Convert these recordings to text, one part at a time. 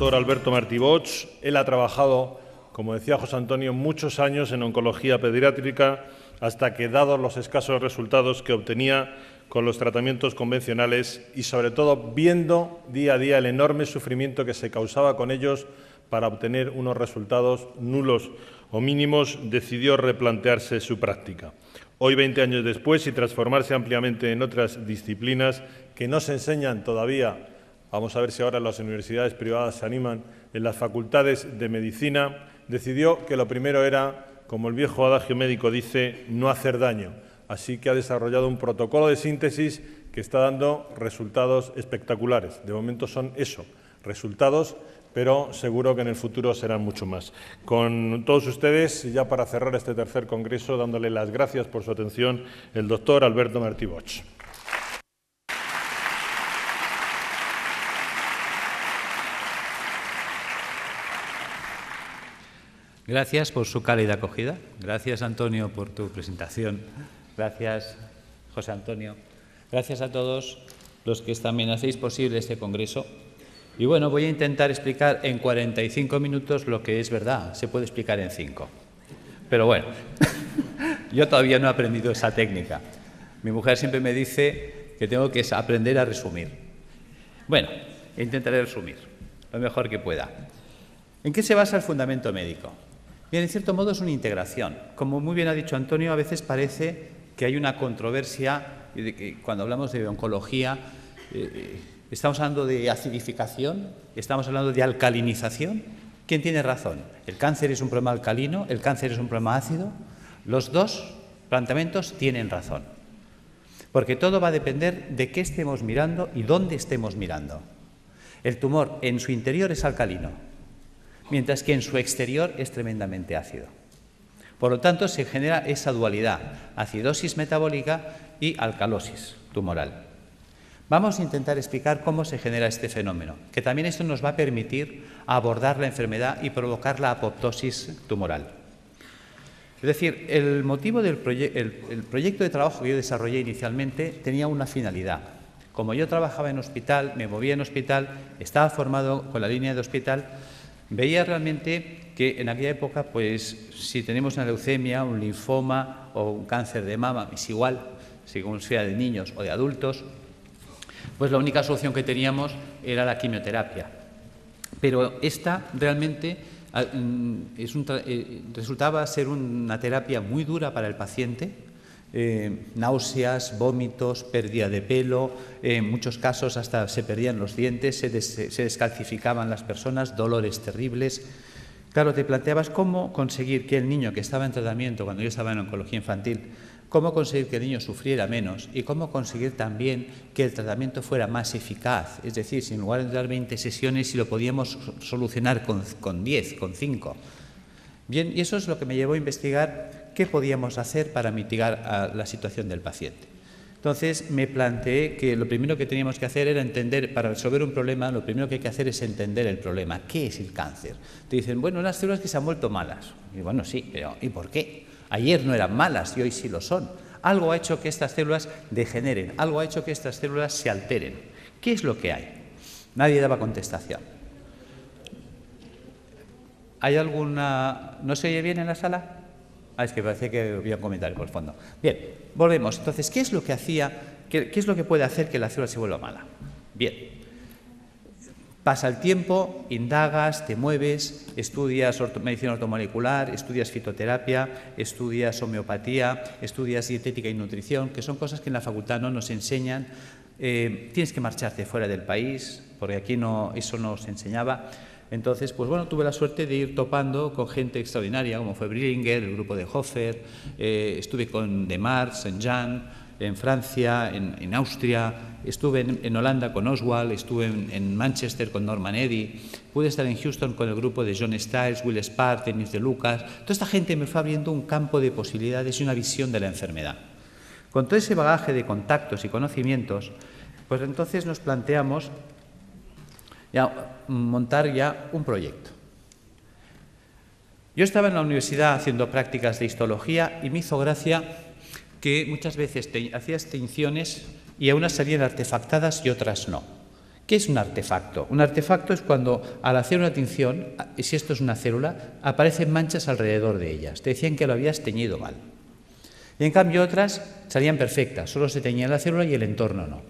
doctor Alberto Martí Bosch. Él ha trabajado, como decía José Antonio, muchos años en oncología pediátrica, hasta que, dados los escasos resultados que obtenía con los tratamientos convencionales y, sobre todo, viendo día a día el enorme sufrimiento que se causaba con ellos para obtener unos resultados nulos o mínimos, decidió replantearse su práctica. Hoy, 20 años después, y transformarse ampliamente en otras disciplinas que no se enseñan todavía, vamos a ver si ahora las universidades privadas se animan, en las facultades de medicina, decidió que lo primero era, como el viejo adagio médico dice, no hacer daño. Así que ha desarrollado un protocolo de síntesis que está dando resultados espectaculares. De momento son eso, resultados, pero seguro que en el futuro serán mucho más. Con todos ustedes, ya para cerrar este tercer congreso, dándole las gracias por su atención, el doctor Alberto Martí Bosch. Gracias por su cálida acogida. Gracias, Antonio, por tu presentación. Gracias, José Antonio. Gracias a todos los que también hacéis posible este congreso. Y bueno, voy a intentar explicar en 45 minutos lo que es verdad. Se puede explicar en 5. Pero bueno, yo todavía no he aprendido esa técnica. Mi mujer siempre me dice que tengo que aprender a resumir. Bueno, intentaré resumir lo mejor que pueda. ¿En qué se basa el fundamento médico? Bien, en cierto modo es una integración. Como muy bien ha dicho Antonio, a veces parece que hay una controversia de que cuando hablamos de oncología estamos hablando de acidificación, estamos hablando de alcalinización. ¿Quién tiene razón? ¿El cáncer es un problema alcalino? ¿El cáncer es un problema ácido? Los dos planteamientos tienen razón, porque todo va a depender de qué estemos mirando y dónde estemos mirando. El tumor en su interior es alcalino, mientras que en su exterior es tremendamente ácido. Por lo tanto, se genera esa dualidad, acidosis metabólica y alcalosis tumoral. Vamos a intentar explicar cómo se genera este fenómeno, que también esto nos va a permitir abordar la enfermedad y provocar la apoptosis tumoral. Es decir, el motivo del proyecto de trabajo que yo desarrollé inicialmente tenía una finalidad. Como yo trabajaba en hospital, me movía en hospital, estaba formado con la línea de hospital, veía realmente que en aquella época, pues, si tenemos una leucemia, un linfoma o un cáncer de mama, es igual, según sea de niños o de adultos, pues la única solución que teníamos era la quimioterapia. Pero esta realmente resultaba ser una terapia muy dura para el paciente, náuseas, vómitos, pérdida de pelo, en muchos casos hasta se perdían los dientes, se descalcificaban las personas, dolores terribles. Claro, te planteabas cómo conseguir que el niño que estaba en tratamiento, cuando yo estaba en oncología infantil, cómo conseguir que el niño sufriera menos y cómo conseguir también que el tratamiento fuera más eficaz. Es decir, si en lugar de dar 20 sesiones, si lo podíamos solucionar con 10, con 5. Bien, y eso es lo que me llevó a investigar qué podíamos hacer para mitigar la situación del paciente. Entonces me planteé que lo primero que teníamos que hacer era entender, para resolver un problema, lo primero que hay que hacer es entender el problema. ¿Qué es el cáncer? Te dicen, bueno, unas células que se han vuelto malas. Y bueno, sí, pero ¿y por qué? Ayer no eran malas y hoy sí lo son. Algo ha hecho que estas células degeneren, algo ha hecho que estas células se alteren. ¿Qué es lo que hay? Nadie daba contestación. ¿Hay alguna...? ¿No se oye bien en la sala? Es que parecía que había un comentario por el fondo. Bien, volvemos. Entonces, ¿qué es lo que qué es lo que puede hacer que la célula se vuelva mala? Bien. Pasa el tiempo, indagas, te mueves, estudias medicina ortomolecular, estudias fitoterapia, estudias homeopatía, estudias dietética y nutrición, que son cosas que en la facultad no nos enseñan. Tienes que marcharte fuera del país, porque aquí eso no se enseñaba. Entonces, pues bueno, tuve la suerte de ir topando con gente extraordinaria, como fue Brillinger, el grupo de Hofer, estuve con Demar, Saint-Jean, en Francia, en Austria, estuve en Holanda con Oswald, estuve en Manchester con Norman Eddy, pude estar en Houston con el grupo de John Stiles, Will Spark, Denis de Lucas. Toda esta gente me fue abriendo un campo de posibilidades y una visión de la enfermedad. Con todo ese bagaje de contactos y conocimientos, pues entonces nos planteamos montar ya un proyecto. Yo estaba en la universidad haciendo prácticas de histología y me hizo gracia que muchas veces hacía extinciones y a unas salían artefactadas y otras no. ¿Qué es un artefacto? Un artefacto es cuando al hacer una tinción, y si esto es una célula, aparecen manchas alrededor de ellas. Te decían que lo habías teñido mal. Y en cambio otras salían perfectas, solo se teñía la célula y el entorno no.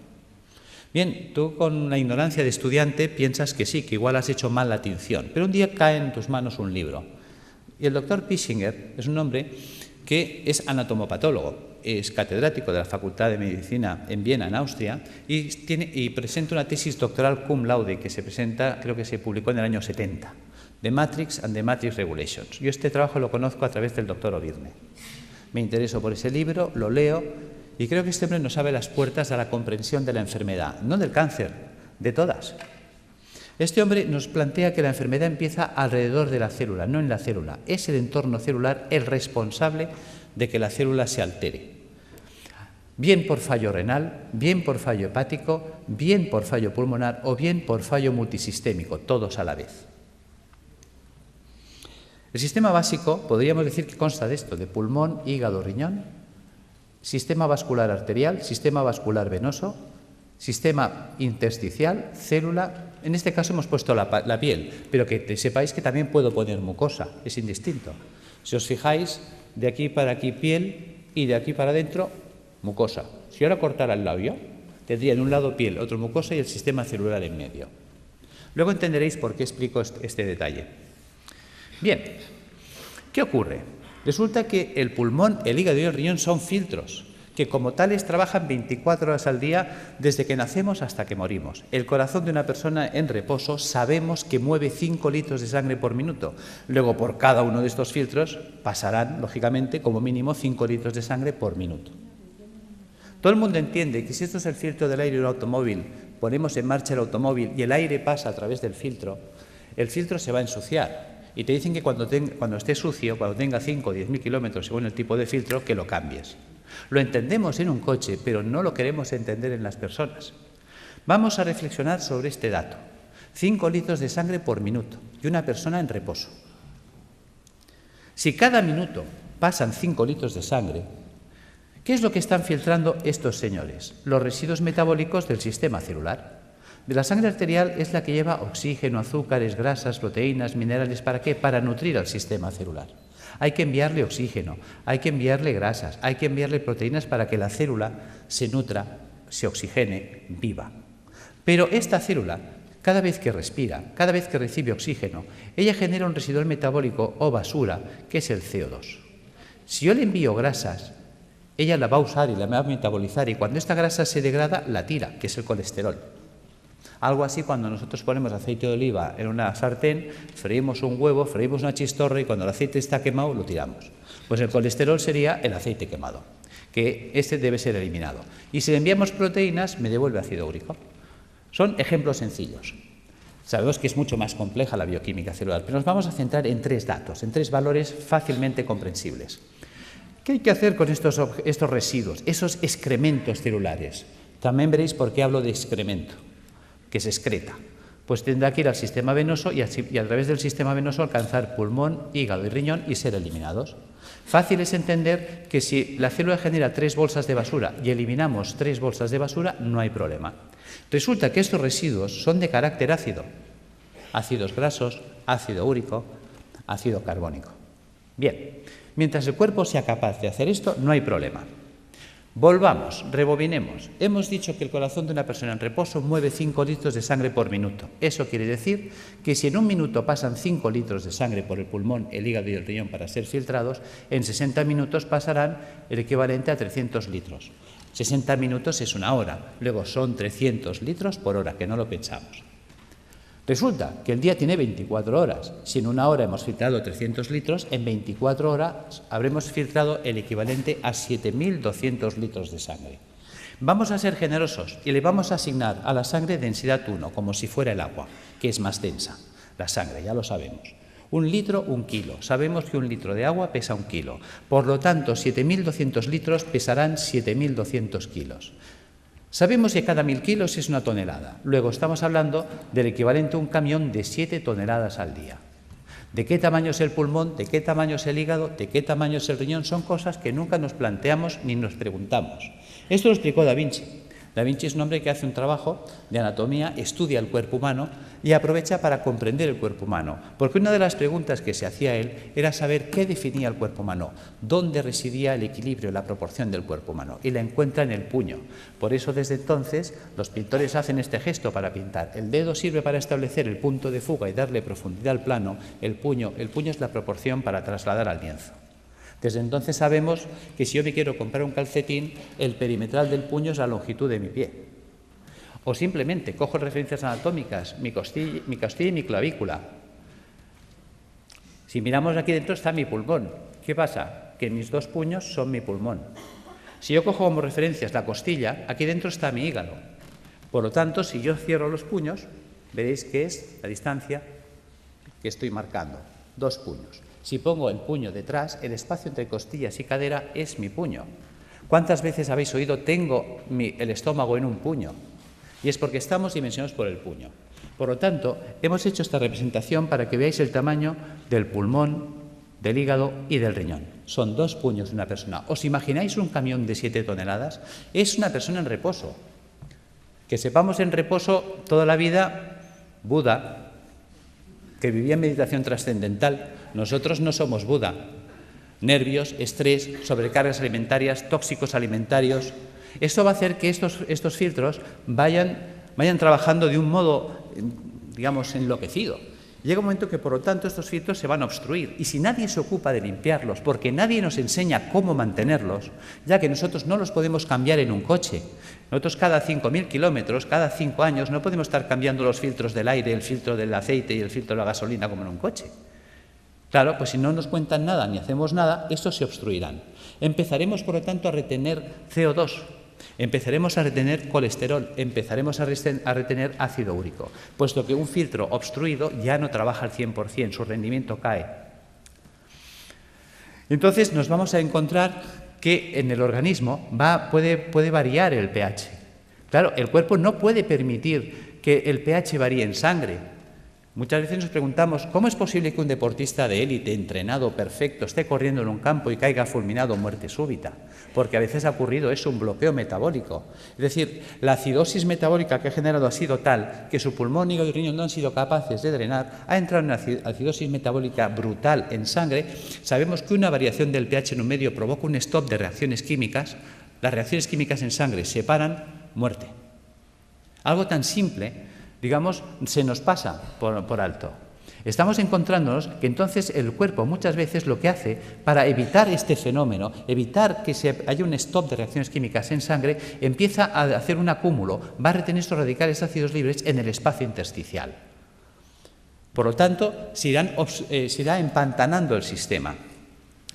Bien, tú con la ignorancia de estudiante piensas que sí, que igual has hecho mal la tinción, pero un día cae en tus manos un libro. Y el doctor Pischinger es un hombre que es anatomopatólogo, es catedrático de la Facultad de Medicina en Viena, en Austria, y presenta una tesis doctoral cum laude que se presenta, creo que se publicó en el año 70, The Matrix and the Matrix Regulations. Yo este trabajo lo conozco a través del doctor Ovirne. Me intereso por ese libro, lo leo, y creo que este hombre nos abre las puertas a la comprensión de la enfermedad, no del cáncer, de todas. Este hombre nos plantea que la enfermedad empieza alrededor de la célula, no en la célula. Es el entorno celular el responsable de que la célula se altere. Bien por fallo renal, bien por fallo hepático, bien por fallo pulmonar o bien por fallo multisistémico, todos a la vez. El sistema básico podríamos decir que consta de esto, de pulmón, hígado, riñón, sistema vascular arterial, sistema vascular venoso, sistema intersticial, célula. En este caso hemos puesto la piel, pero que sepáis que también puedo poner mucosa, es indistinto. Si os fijáis, de aquí para aquí piel y de aquí para adentro mucosa. Si ahora cortara el labio, tendría en un lado piel, otro mucosa y el sistema celular en medio. Luego entenderéis por qué explico este detalle. Bien, ¿qué ocurre? Resulta que el pulmón, el hígado y el riñón son filtros que como tales trabajan 24 horas al día desde que nacemos hasta que morimos. El corazón de una persona en reposo sabemos que mueve 5 litros de sangre por minuto. Luego, por cada uno de estos filtros pasarán, lógicamente, como mínimo 5 litros de sangre por minuto. Todo el mundo entiende que si esto es el filtro del aire de un automóvil, ponemos en marcha el automóvil y el aire pasa a través del filtro, el filtro se va a ensuciar. Y te dicen que cuando esté sucio, cuando tenga 5 o 10.000 kilómetros según el tipo de filtro, que lo cambies. Lo entendemos en un coche, pero no lo queremos entender en las personas. Vamos a reflexionar sobre este dato. 5 litros de sangre por minuto y una persona en reposo. Si cada minuto pasan 5 litros de sangre, ¿qué es lo que están filtrando estos señores? Los residuos metabólicos del sistema celular. De la sangre arterial es la que lleva oxígeno, azúcares, grasas, proteínas, minerales. ¿Para qué? Para nutrir al sistema celular. Hay que enviarle oxígeno, hay que enviarle grasas, hay que enviarle proteínas para que la célula se nutra, se oxigene, viva. Pero esta célula, cada vez que respira, cada vez que recibe oxígeno, ella genera un residual metabólico o basura, que es el CO2. Si yo le envío grasas, ella la va a usar y la va a metabolizar, y cuando esta grasa se degrada, la tira, que es el colesterol. Algo así cuando nosotros ponemos aceite de oliva en una sartén, freímos un huevo, freímos una chistorra y cuando el aceite está quemado lo tiramos. Pues el colesterol sería el aceite quemado, que este debe ser eliminado. Y si le enviamos proteínas, me devuelve ácido úrico. Son ejemplos sencillos. Sabemos que es mucho más compleja la bioquímica celular, pero nos vamos a centrar en 3 datos, en 3 valores fácilmente comprensibles. ¿Qué hay que hacer con estos residuos, esos excrementos celulares? También veréis por qué hablo de excremento, que se excreta. Pues tendrá que ir al sistema venoso y a través del sistema venoso alcanzar pulmón, hígado y riñón y ser eliminados. Fácil es entender que si la célula genera 3 bolsas de basura y eliminamos 3 bolsas de basura, no hay problema. Resulta que estos residuos son de carácter ácido. Ácidos grasos, ácido úrico, ácido carbónico. Bien, mientras el cuerpo sea capaz de hacer esto, no hay problema. Volvamos, rebobinemos. Hemos dicho que el corazón de una persona en reposo mueve 5 litros de sangre por minuto. Eso quiere decir que si en un minuto pasan 5 litros de sangre por el pulmón, el hígado y el riñón para ser filtrados, en 60 minutos pasarán el equivalente a 300 litros. 60 minutos es una hora, luego son 300 litros por hora, que no lo pensamos. Resulta que el día tiene 24 horas. Si en una hora hemos filtrado 300 litros, en 24 horas habremos filtrado el equivalente a 7.200 litros de sangre. Vamos a ser generosos y le vamos a asignar a la sangre densidad 1, como si fuera el agua, que es más densa. La sangre, ya lo sabemos. 1 litro, 1 kilo. Sabemos que 1 litro de agua pesa 1 kilo. Por lo tanto, 7.200 litros pesarán 7.200 kilos. Sabemos que cada 1.000 kilos es una tonelada. Luego estamos hablando del equivalente a un camión de 7 toneladas al día. ¿De qué tamaño es el pulmón? ¿De qué tamaño es el hígado? ¿De qué tamaño es el riñón? Son cosas que nunca nos planteamos ni nos preguntamos. Esto lo explicó Da Vinci. Da Vinci es un hombre que hace un trabajo de anatomía, estudia el cuerpo humano y aprovecha para comprender el cuerpo humano. Porque una de las preguntas que se hacía él era saber qué definía el cuerpo humano, dónde residía el equilibrio, la proporción del cuerpo humano. Y la encuentra en el puño. Por eso desde entonces los pintores hacen este gesto para pintar. El dedo sirve para establecer el punto de fuga y darle profundidad al plano. El puño es la proporción para trasladar al lienzo. Desde entonces sabemos que si yo me quiero comprar un calcetín, el perimetral del puño es la longitud de mi pie. O simplemente cojo referencias anatómicas, mi costilla y mi clavícula. Si miramos aquí dentro está mi pulmón. ¿Qué pasa? Que mis dos puños son mi pulmón. Si yo cojo como referencias la costilla, aquí dentro está mi hígado. Por lo tanto, si yo cierro los puños, veréis que es la distancia que estoy marcando. 2 puños. Si pongo el puño detrás, el espacio entre costillas y cadera es mi puño. ¿Cuántas veces habéis oído tengo el estómago en un puño? Y es porque estamos dimensionados por el puño. Por lo tanto, hemos hecho esta representación para que veáis el tamaño del pulmón, del hígado y del riñón. Son 2 puños de una persona. ¿Os imagináis un camión de 7 toneladas? Es una persona en reposo. Que sepamos en reposo toda la vida, Buda, que vivía en meditación trascendental. Nosotros no somos Buda. Nervios, estrés, sobrecargas alimentarias, tóxicos alimentarios. Esto va a hacer que estos filtros vayan trabajando de un modo, digamos, enloquecido. Llega un momento que, por lo tanto, estos filtros se van a obstruir. Y si nadie se ocupa de limpiarlos, porque nadie nos enseña cómo mantenerlos, ya que nosotros no los podemos cambiar en un coche. Nosotros cada 5.000 kilómetros, cada 5 años, no podemos estar cambiando los filtros del aire, el filtro del aceite y el filtro de la gasolina como en un coche. Claro, pues si no nos cuentan nada ni hacemos nada, estos se obstruirán. Empezaremos, por lo tanto, a retener CO2. Empezaremos a retener colesterol, empezaremos a retener ácido úrico, puesto que un filtro obstruido ya no trabaja al 100%, su rendimiento cae. Entonces nos vamos a encontrar que en el organismo puede variar el pH. Claro, el cuerpo no puede permitir que el pH varíe en sangre. Muchas veces nos preguntamos, ¿cómo es posible que un deportista de élite, entrenado, perfecto, esté corriendo en un campo y caiga fulminado o muerte súbita? Porque a veces ha ocurrido eso, un bloqueo metabólico. Es decir, la acidosis metabólica que ha generado ha sido tal que su pulmón, hígado y riñón no han sido capaces de drenar, ha entrado en una acidosis metabólica brutal en sangre. Sabemos que una variación del pH en un medio provoca un stop de reacciones químicas. Las reacciones químicas en sangre se paran, muerte. Algo tan simple, digamos, se nos pasa por alto. Estamos encontrándonos que entonces el cuerpo muchas veces lo que hace para evitar este fenómeno, evitar que haya un stop de reacciones químicas en sangre, empieza a hacer un acúmulo, va a retener estos radicales ácidos libres en el espacio intersticial. Por lo tanto, se irá empantanando el sistema.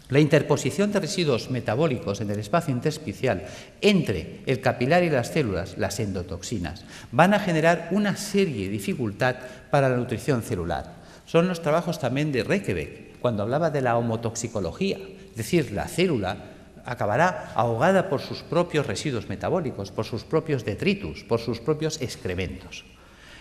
La interposición de residuos metabólicos en el espacio intersticial entre el capilar y las células, las endotoxinas, van a generar una serie de dificultad para la nutrición celular. Son los trabajos también de Reykjavik, cuando hablaba de la homotoxicología, es decir, la célula acabará ahogada por sus propios residuos metabólicos, por sus propios detritus, por sus propios excrementos.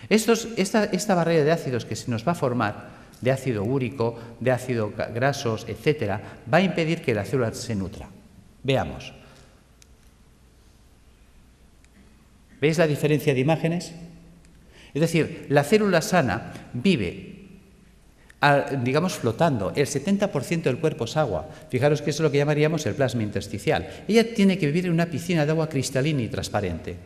Esta barrera de ácidos que se nos va a formar, de ácido úrico, de ácidos grasos, etcétera, va a impedir que la célula se nutra. Veamos. ¿Veis la diferencia de imágenes? Es decir, la célula sana vive, digamos, flotando. El 70% del cuerpo es agua. Fijaros que eso es lo que llamaríamos el plasma intersticial. Ella tiene que vivir en una piscina de agua cristalina y transparente.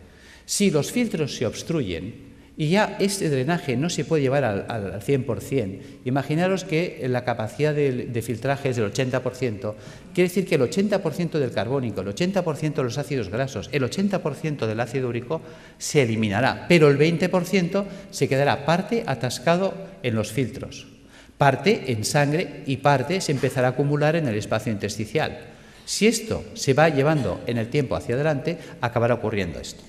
Si los filtros se obstruyen, y ya este drenaje no se puede llevar al 100%. Imaginaros que la capacidad de filtraje es del 80%. Quiere decir que el 80% del carbónico, el 80% de los ácidos grasos, el 80% del ácido úrico se eliminará, pero el 20% se quedará parte atascado en los filtros, parte en sangre y parte se empezará a acumular en el espacio intersticial. Si esto se va llevando en el tiempo hacia adelante, acabará ocurriendo esto.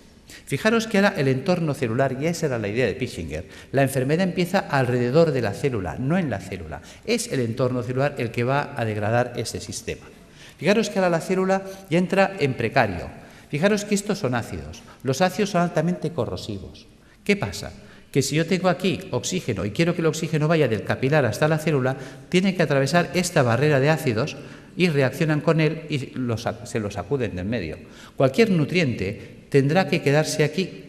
Fijaros que ahora el entorno celular, y esa era la idea de Pischinger, la enfermedad empieza alrededor de la célula, no en la célula. Es el entorno celular el que va a degradar ese sistema. Fijaros que ahora la célula ya entra en precario. Fijaros que estos son ácidos. Los ácidos son altamente corrosivos. ¿Qué pasa? Que si yo tengo aquí oxígeno y quiero que el oxígeno vaya del capilar hasta la célula, tiene que atravesar esta barrera de ácidos y reaccionan con él y se los sacuden del medio. Cualquier nutriente tendrá que quedarse aquí,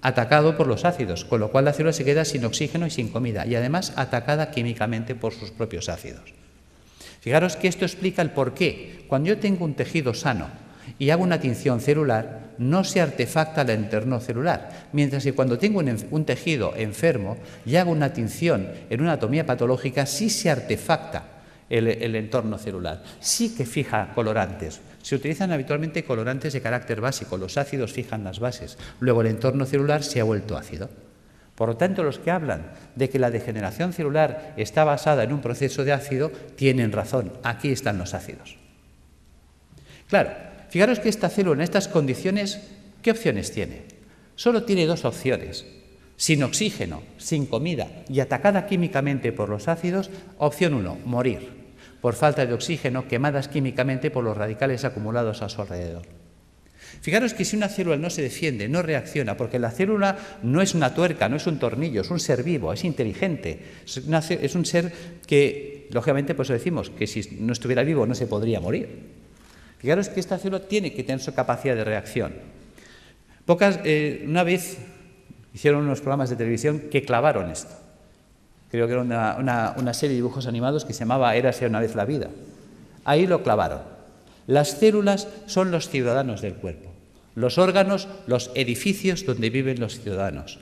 atacado por los ácidos, con lo cual la célula se queda sin oxígeno y sin comida, y además atacada químicamente por sus propios ácidos. Fijaros que esto explica el por qué. Cuando yo tengo un tejido sano y hago una tinción celular, no se artefacta el entorno celular, mientras que cuando tengo un tejido enfermo y hago una tinción en una anatomía patológica, sí se artefacta el entorno celular, sí que fija colorantes. Se utilizan habitualmente colorantes de carácter básico, los ácidos fijan las bases, luego el entorno celular se ha vuelto ácido. Por lo tanto, los que hablan de que la degeneración celular está basada en un proceso de ácido tienen razón, aquí están los ácidos. Claro, fijaros que esta célula en estas condiciones, ¿qué opciones tiene? Solo tiene dos opciones. Sin oxígeno, sin comida y atacada químicamente por los ácidos, opción 1, morir, por falta de oxígeno, quemadas químicamente por los radicales acumulados a su alrededor. Fijaros que si una célula no se defiende, no reacciona, porque la célula no es una tuerca, no es un tornillo, es un ser vivo, es inteligente, es un ser que, lógicamente, pues decimos que si no estuviera vivo no se podría morir. Fijaros que esta célula tiene que tener su capacidad de reacción. Una vez hicieron unos programas de televisión que clavaron esto. Creo que era una serie de dibujos animados que se llamaba Érase una vez la vida. Ahí lo clavaron. Las células son los ciudadanos del cuerpo, los órganos, los edificios donde viven los ciudadanos.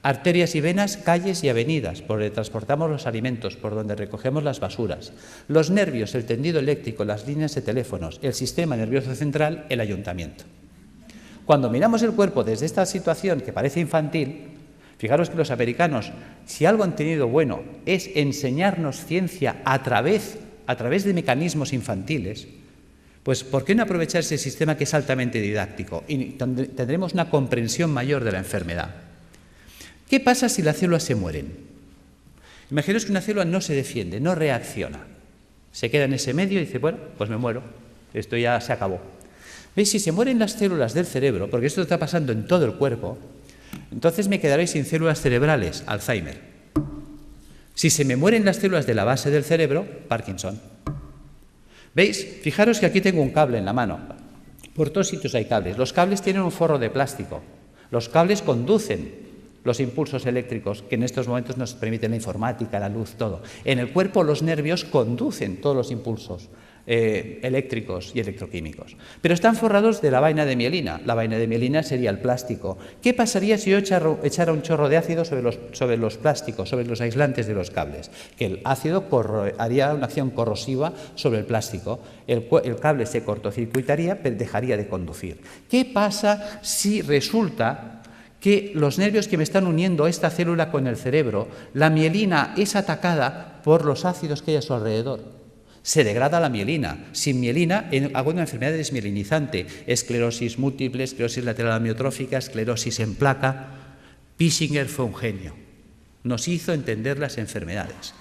Arterias y venas, calles y avenidas, por donde transportamos los alimentos, por donde recogemos las basuras. Los nervios, el tendido eléctrico, las líneas de teléfonos, el sistema nervioso central, el ayuntamiento. Cuando miramos el cuerpo desde esta situación que parece infantil, fijaros que los americanos, si algo han tenido bueno, es enseñarnos ciencia a través de mecanismos infantiles. Pues, ¿por qué no aprovechar ese sistema que es altamente didáctico? Y tendremos una comprensión mayor de la enfermedad. ¿Qué pasa si las células se mueren? Imaginaos que una célula no se defiende, no reacciona. Se queda en ese medio y dice, bueno, pues me muero, esto ya se acabó. ¿Veis? Si se mueren las células del cerebro, porque esto está pasando en todo el cuerpo, entonces me quedaré sin células cerebrales, Alzheimer. Si se me mueren las células de la base del cerebro, Parkinson. ¿Veis? Fijaros que aquí tengo un cable en la mano. Por todos sitios hay cables. Los cables tienen un forro de plástico. Los cables conducen los impulsos eléctricos que en estos momentos nos permiten la informática, la luz, todo. En el cuerpo los nervios conducen todos los impulsos eléctricos y electroquímicos. Pero están forrados de la vaina de mielina. La vaina de mielina sería el plástico. ¿Qué pasaría si yo echara un chorro de ácido sobre los plásticos, sobre los aislantes de los cables? Que el ácido haría una acción corrosiva sobre el plástico. El cable se cortocircuitaría, pero dejaría de conducir. ¿Qué pasa si resulta que los nervios que me están uniendo a esta célula con el cerebro, la mielina es atacada por los ácidos que hay a su alrededor? Se degrada la mielina. Sin mielina hago una enfermedad desmielinizante, esclerosis múltiple, esclerosis lateral amiotrófica, esclerosis en placa. Pissinger fue un genio. Nos hizo entender las enfermedades.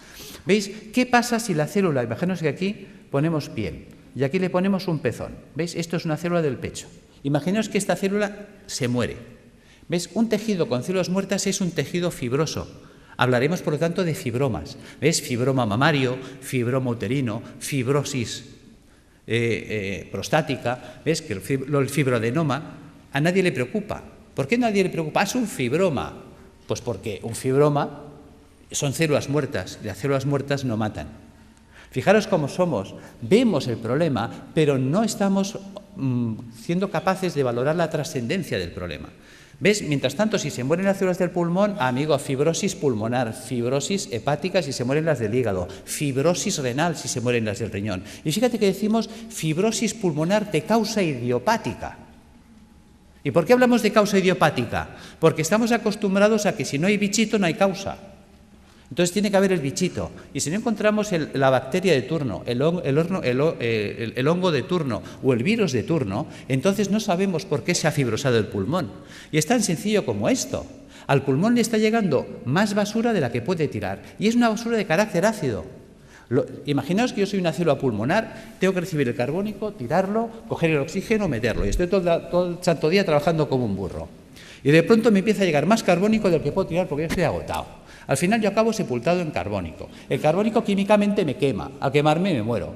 ¿Veis? ¿Qué pasa si la célula, imaginaos que aquí ponemos piel y aquí le ponemos un pezón? ¿Veis? Esto es una célula del pecho. Imaginaos que esta célula se muere. ¿Veis? Un tejido con células muertas es un tejido fibroso. Hablaremos, por lo tanto, de fibromas. ¿Ves? Fibroma mamario, fibroma uterino, fibrosis prostática. ¿Ves? Que el fibroadenoma a nadie le preocupa. ¿Por qué a nadie le preocupa? Es un fibroma. Pues porque un fibroma son células muertas y las células muertas no matan. Fijaros cómo somos. Vemos el problema, pero no estamos siendo capaces de valorar la trascendencia del problema. ¿Ves? Mientras tanto, si se mueren las células del pulmón, amigo, fibrosis pulmonar, fibrosis hepática si se mueren las del hígado, fibrosis renal si se mueren las del riñón. Y fíjate que decimos fibrosis pulmonar de causa idiopática. ¿Y por qué hablamos de causa idiopática? Porque estamos acostumbrados a que si no hay bichito no hay causa. Entonces tiene que haber el bichito. Y si no encontramos la bacteria de turno, el hongo de turno o el virus de turno, entonces no sabemos por qué se ha fibrosado el pulmón. Y es tan sencillo como esto. Al pulmón le está llegando más basura de la que puede tirar. Y es una basura de carácter ácido. Imaginaos que yo soy una célula pulmonar, tengo que recibir el carbónico, tirarlo, coger el oxígeno, meterlo. Y estoy todo el santo día trabajando como un burro. Y de pronto me empieza a llegar más carbónico del que puedo tirar porque yo estoy agotado. Al final yo acabo sepultado en carbónico. El carbónico químicamente me quema. Al quemarme me muero.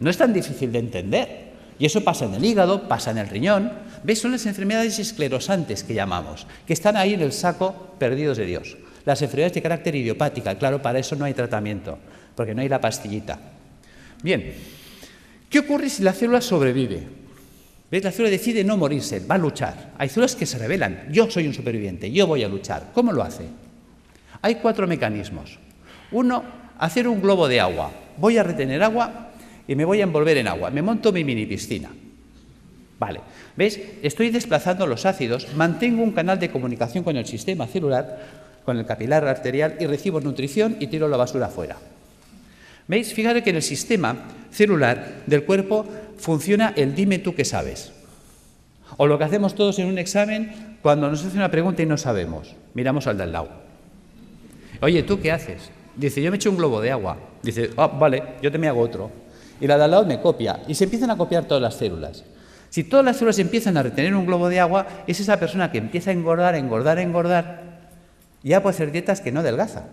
No es tan difícil de entender. Y eso pasa en el hígado, pasa en el riñón. ¿Veis? Son las enfermedades esclerosantes que llamamos, que están ahí en el saco perdidos de Dios. Las enfermedades de carácter idiopática, claro, para eso no hay tratamiento, porque no hay la pastillita. Bien, ¿qué ocurre si la célula sobrevive? ¿Veis? La célula decide no morirse, va a luchar. Hay células que se rebelan. Yo soy un superviviente, yo voy a luchar. ¿Cómo lo hace? Hay 4 mecanismos. Uno, hacer un globo de agua. Voy a retener agua y me voy a envolver en agua. Me monto mi mini piscina. Vale. ¿Veis? Estoy desplazando los ácidos, mantengo un canal de comunicación con el sistema celular, con el capilar arterial, y recibo nutrición y tiro la basura fuera. ¿Veis? Fíjate que en el sistema celular del cuerpo funciona el dime tú qué sabes. O lo que hacemos todos en un examen cuando nos hace una pregunta y no sabemos. Miramos al de al lado. Oye, ¿tú qué haces? Dice, yo me echo un globo de agua. Dice, vale, yo te me hago otro. Y la de al lado me copia. Y se empiezan a copiar todas las células. Si todas las células empiezan a retener un globo de agua, es esa persona que empieza a engordar, ya puede hacer dietas que no adelgaza.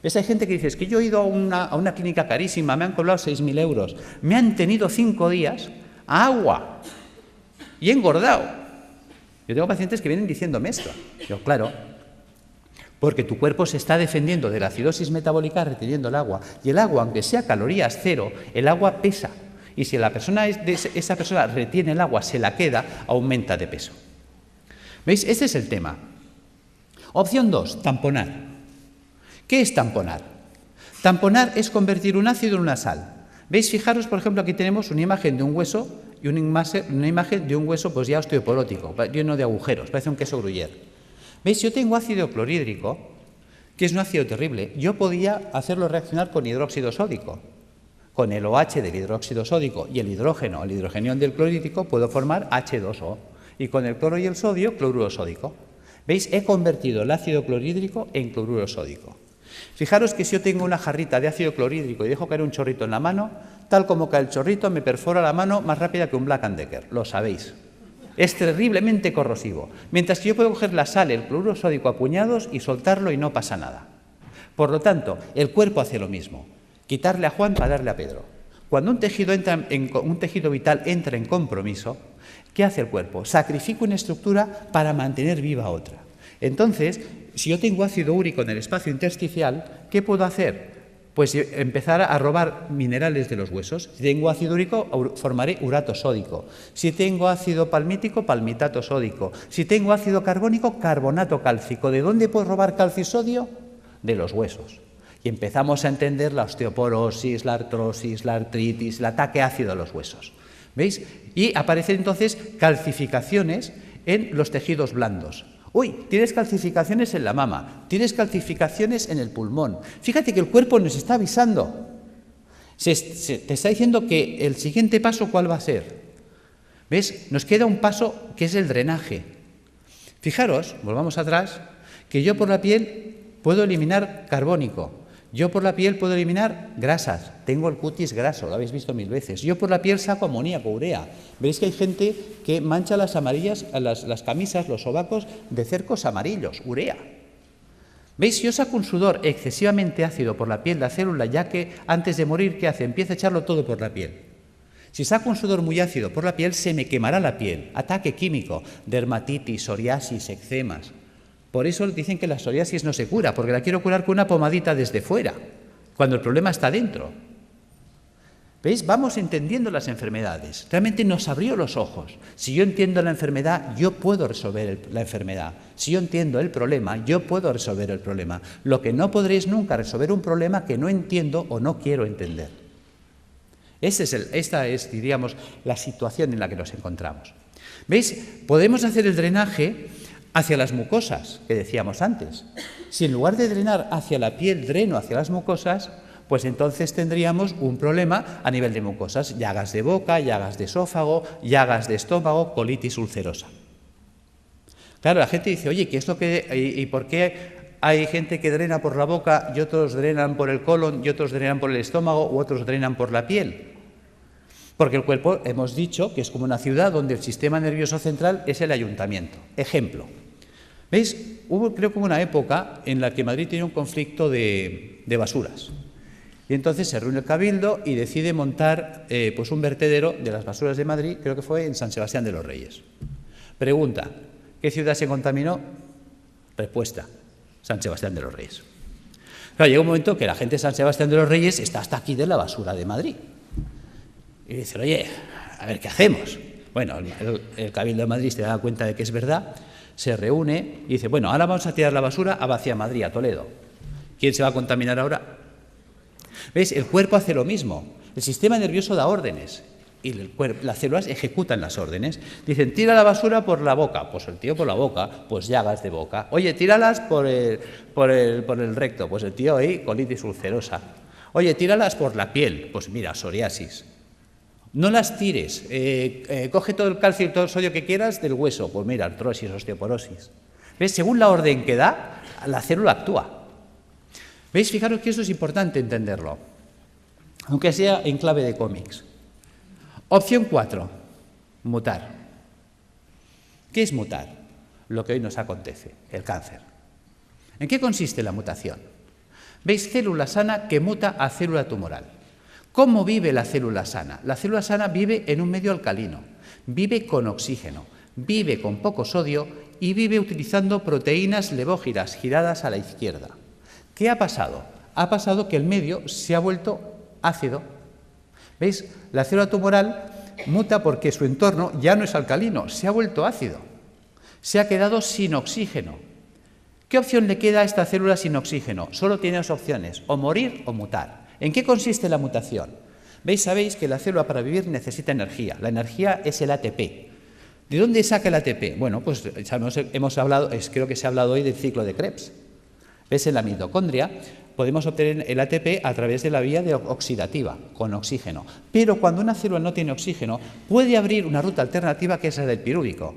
¿Ves? Hay gente que dice, es que yo he ido a una clínica carísima, me han cobrado 6.000 euros, me han tenido 5 días a agua y he engordado. Yo tengo pacientes que vienen diciéndome esto. Yo, claro, porque tu cuerpo se está defendiendo de la acidosis metabólica reteniendo el agua. Y el agua, aunque sea calorías cero, el agua pesa. Y si esa persona retiene el agua, se la queda, aumenta de peso. ¿Veis? Este es el tema. Opción 2, tamponar. ¿Qué es tamponar? Tamponar es convertir un ácido en una sal. ¿Veis? Fijaros, por ejemplo, aquí tenemos una imagen de un hueso y una imagen de un hueso pues ya osteoporótico, lleno de agujeros, parece un queso gruyère. ¿Veis? Yo tengo ácido clorhídrico, que es un ácido terrible. Yo podía hacerlo reaccionar con hidróxido sódico. Con el OH del hidróxido sódico y el hidrogenión del clorhídrico, puedo formar H2O. Y con el cloro y el sodio, cloruro sódico. ¿Veis? He convertido el ácido clorhídrico en cloruro sódico. Fijaros que si yo tengo una jarrita de ácido clorhídrico y dejo caer un chorrito en la mano, tal como cae el chorrito, me perfora la mano más rápida que un Black & Decker. Lo sabéis. Es terriblemente corrosivo. Mientras que yo puedo coger la sal, el cloruro sódico a puñados y soltarlo y no pasa nada. Por lo tanto, el cuerpo hace lo mismo. Quitarle a Juan para darle a Pedro. Cuando un tejido vital entra en compromiso, ¿qué hace el cuerpo? Sacrifica una estructura para mantener viva otra. Entonces, si yo tengo ácido úrico en el espacio intersticial, ¿qué puedo hacer? Pues empezar a robar minerales de los huesos. Si tengo ácido úrico, formaré urato sódico. Si tengo ácido palmítico, palmitato sódico. Si tengo ácido carbónico, carbonato cálcico. ¿De dónde puedo robar calcio y sodio? De los huesos. Y empezamos a entender la osteoporosis, la artrosis, la artritis, el ataque ácido a los huesos. ¿Veis? Y aparecen entonces calcificaciones en los tejidos blandos. Uy, tienes calcificaciones en la mama, tienes calcificaciones en el pulmón. Fíjate que el cuerpo nos está avisando. Te está diciendo que el siguiente paso, ¿cuál va a ser? ¿Ves? Nos queda un paso que es el drenaje. Fijaros, volvamos atrás, que yo por la piel puedo eliminar carbónico. Yo por la piel puedo eliminar grasas. Tengo el cutis graso, lo habéis visto 1000 veces. Yo por la piel saco amoníaco, urea. Veréis que hay gente que mancha las camisas, los sobacos de cercos amarillos, urea. ¿Veis? Si yo saco un sudor excesivamente ácido por la piel, la célula, ya que antes de morir, ¿qué hace? Empieza a echarlo todo por la piel. Si saco un sudor muy ácido por la piel, se me quemará la piel. Ataque químico, dermatitis, psoriasis, eczemas. Por eso dicen que la psoriasis no se cura, porque la quiero curar con una pomadita desde fuera, cuando el problema está dentro. ¿Veis? Vamos entendiendo las enfermedades. Realmente nos abrió los ojos. Si yo entiendo la enfermedad, yo puedo resolver la enfermedad. Si yo entiendo el problema, yo puedo resolver el problema. Lo que no podréis nunca resolver un problema que no entiendo o no quiero entender. Esta es, diríamos, la situación en la que nos encontramos. ¿Veis? Podemos hacer el drenaje hacia las mucosas, que decíamos antes. Si en lugar de drenar hacia la piel, dreno hacia las mucosas, pues entonces tendríamos un problema a nivel de mucosas, llagas de boca, llagas de esófago, llagas de estómago, colitis ulcerosa. Claro, la gente dice, oye, ¿y por qué hay gente que drena por la boca y otros drenan por el colon y otros drenan por el estómago u otros drenan por la piel? Porque el cuerpo, hemos dicho, que es como una ciudad donde el sistema nervioso central es el ayuntamiento. Ejemplo. ¿Veis? Creo que hubo una época en la que Madrid tenía un conflicto de basuras. Y entonces se reúne el Cabildo y decide montar pues un vertedero de las basuras de Madrid, creo que fue en San Sebastián de los Reyes. Pregunta, ¿qué ciudad se contaminó? Respuesta, San Sebastián de los Reyes. Claro, llega un momento que la gente de San Sebastián de los Reyes está hasta aquí de la basura de Madrid. Y dicen, oye, a ver, ¿qué hacemos? Bueno, el Cabildo de Madrid se da cuenta de que es verdad, se reúne y dice, bueno, ahora vamos a tirar la basura hacia Madrid, a Toledo. ¿Quién se va a contaminar ahora? ¿Veis? El cuerpo hace lo mismo. El sistema nervioso da órdenes y las células ejecutan las órdenes. Dicen, tira la basura por la boca. Pues el tío por la boca, pues llagas de boca. Oye, tíralas por el recto. Pues el tío ahí, colitis ulcerosa. Oye, tíralas por la piel. Pues mira, psoriasis. No las tires. Coge todo el calcio y todo el sodio que quieras del hueso. Pues mira, artrosis, osteoporosis. ¿Ves? Según la orden que da, la célula actúa. ¿Veis? Fijaros que eso es importante entenderlo, aunque sea en clave de cómics. Opción 4, mutar. ¿Qué es mutar? Lo que hoy nos acontece, el cáncer. ¿En qué consiste la mutación? ¿Veis? Célula sana que muta a célula tumoral. ¿Cómo vive la célula sana? La célula sana vive en un medio alcalino, vive con oxígeno, vive con poco sodio y vive utilizando proteínas levógiras giradas a la izquierda. ¿Qué ha pasado? Ha pasado que el medio se ha vuelto ácido. ¿Veis? La célula tumoral muta porque su entorno ya no es alcalino, se ha vuelto ácido. Se ha quedado sin oxígeno. ¿Qué opción le queda a esta célula sin oxígeno? Solo tiene dos opciones, o morir o mutar. ¿En qué consiste la mutación? ¿Veis? Sabéis que la célula para vivir necesita energía. La energía es el ATP. ¿De dónde saca el ATP? Bueno, pues hemos hablado, creo que se ha hablado hoy del ciclo de Krebs. ¿Ves? En la mitocondria podemos obtener el ATP a través de la vía oxidativa, con oxígeno. Pero cuando una célula no tiene oxígeno, puede abrir una ruta alternativa que es la del pirúvico.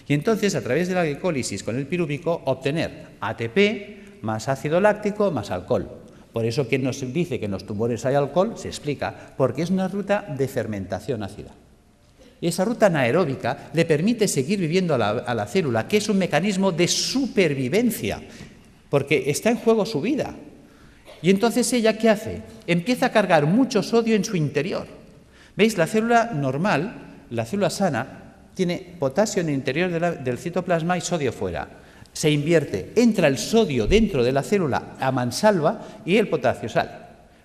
Y entonces, a través de la glicólisis con el pirúvico, obtener ATP más ácido láctico más alcohol. Por eso, quien nos dice que en los tumores hay alcohol, se explica, porque es una ruta de fermentación ácida. Y esa ruta anaeróbica le permite seguir viviendo a la célula, que es un mecanismo de supervivencia, porque está en juego su vida. Y entonces ella, ¿qué hace? Empieza a cargar mucho sodio en su interior. ¿Veis? La célula normal, la célula sana, tiene potasio en el interior del citoplasma y sodio fuera. Se invierte, entra el sodio dentro de la célula a mansalva y el potasio sale,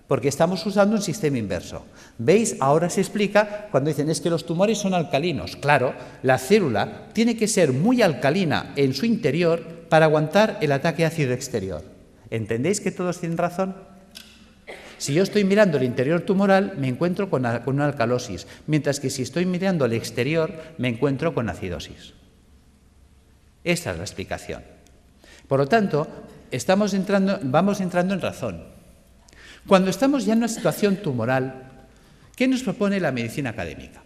porque estamos usando un sistema inverso. ¿Veis? Ahora se explica cuando dicen es que los tumores son alcalinos. Claro, la célula tiene que ser muy alcalina en su interior para aguantar el ataque ácido exterior. ¿Entendéis que todos tienen razón? Si yo estoy mirando el interior tumoral, me encuentro con una alcalosis, mientras que si estoy mirando el exterior, me encuentro con acidosis. Esta es la explicación. Por lo tanto, vamos entrando en razón. Cuando estamos ya en una situación tumoral, ¿qué nos propone la medicina académica?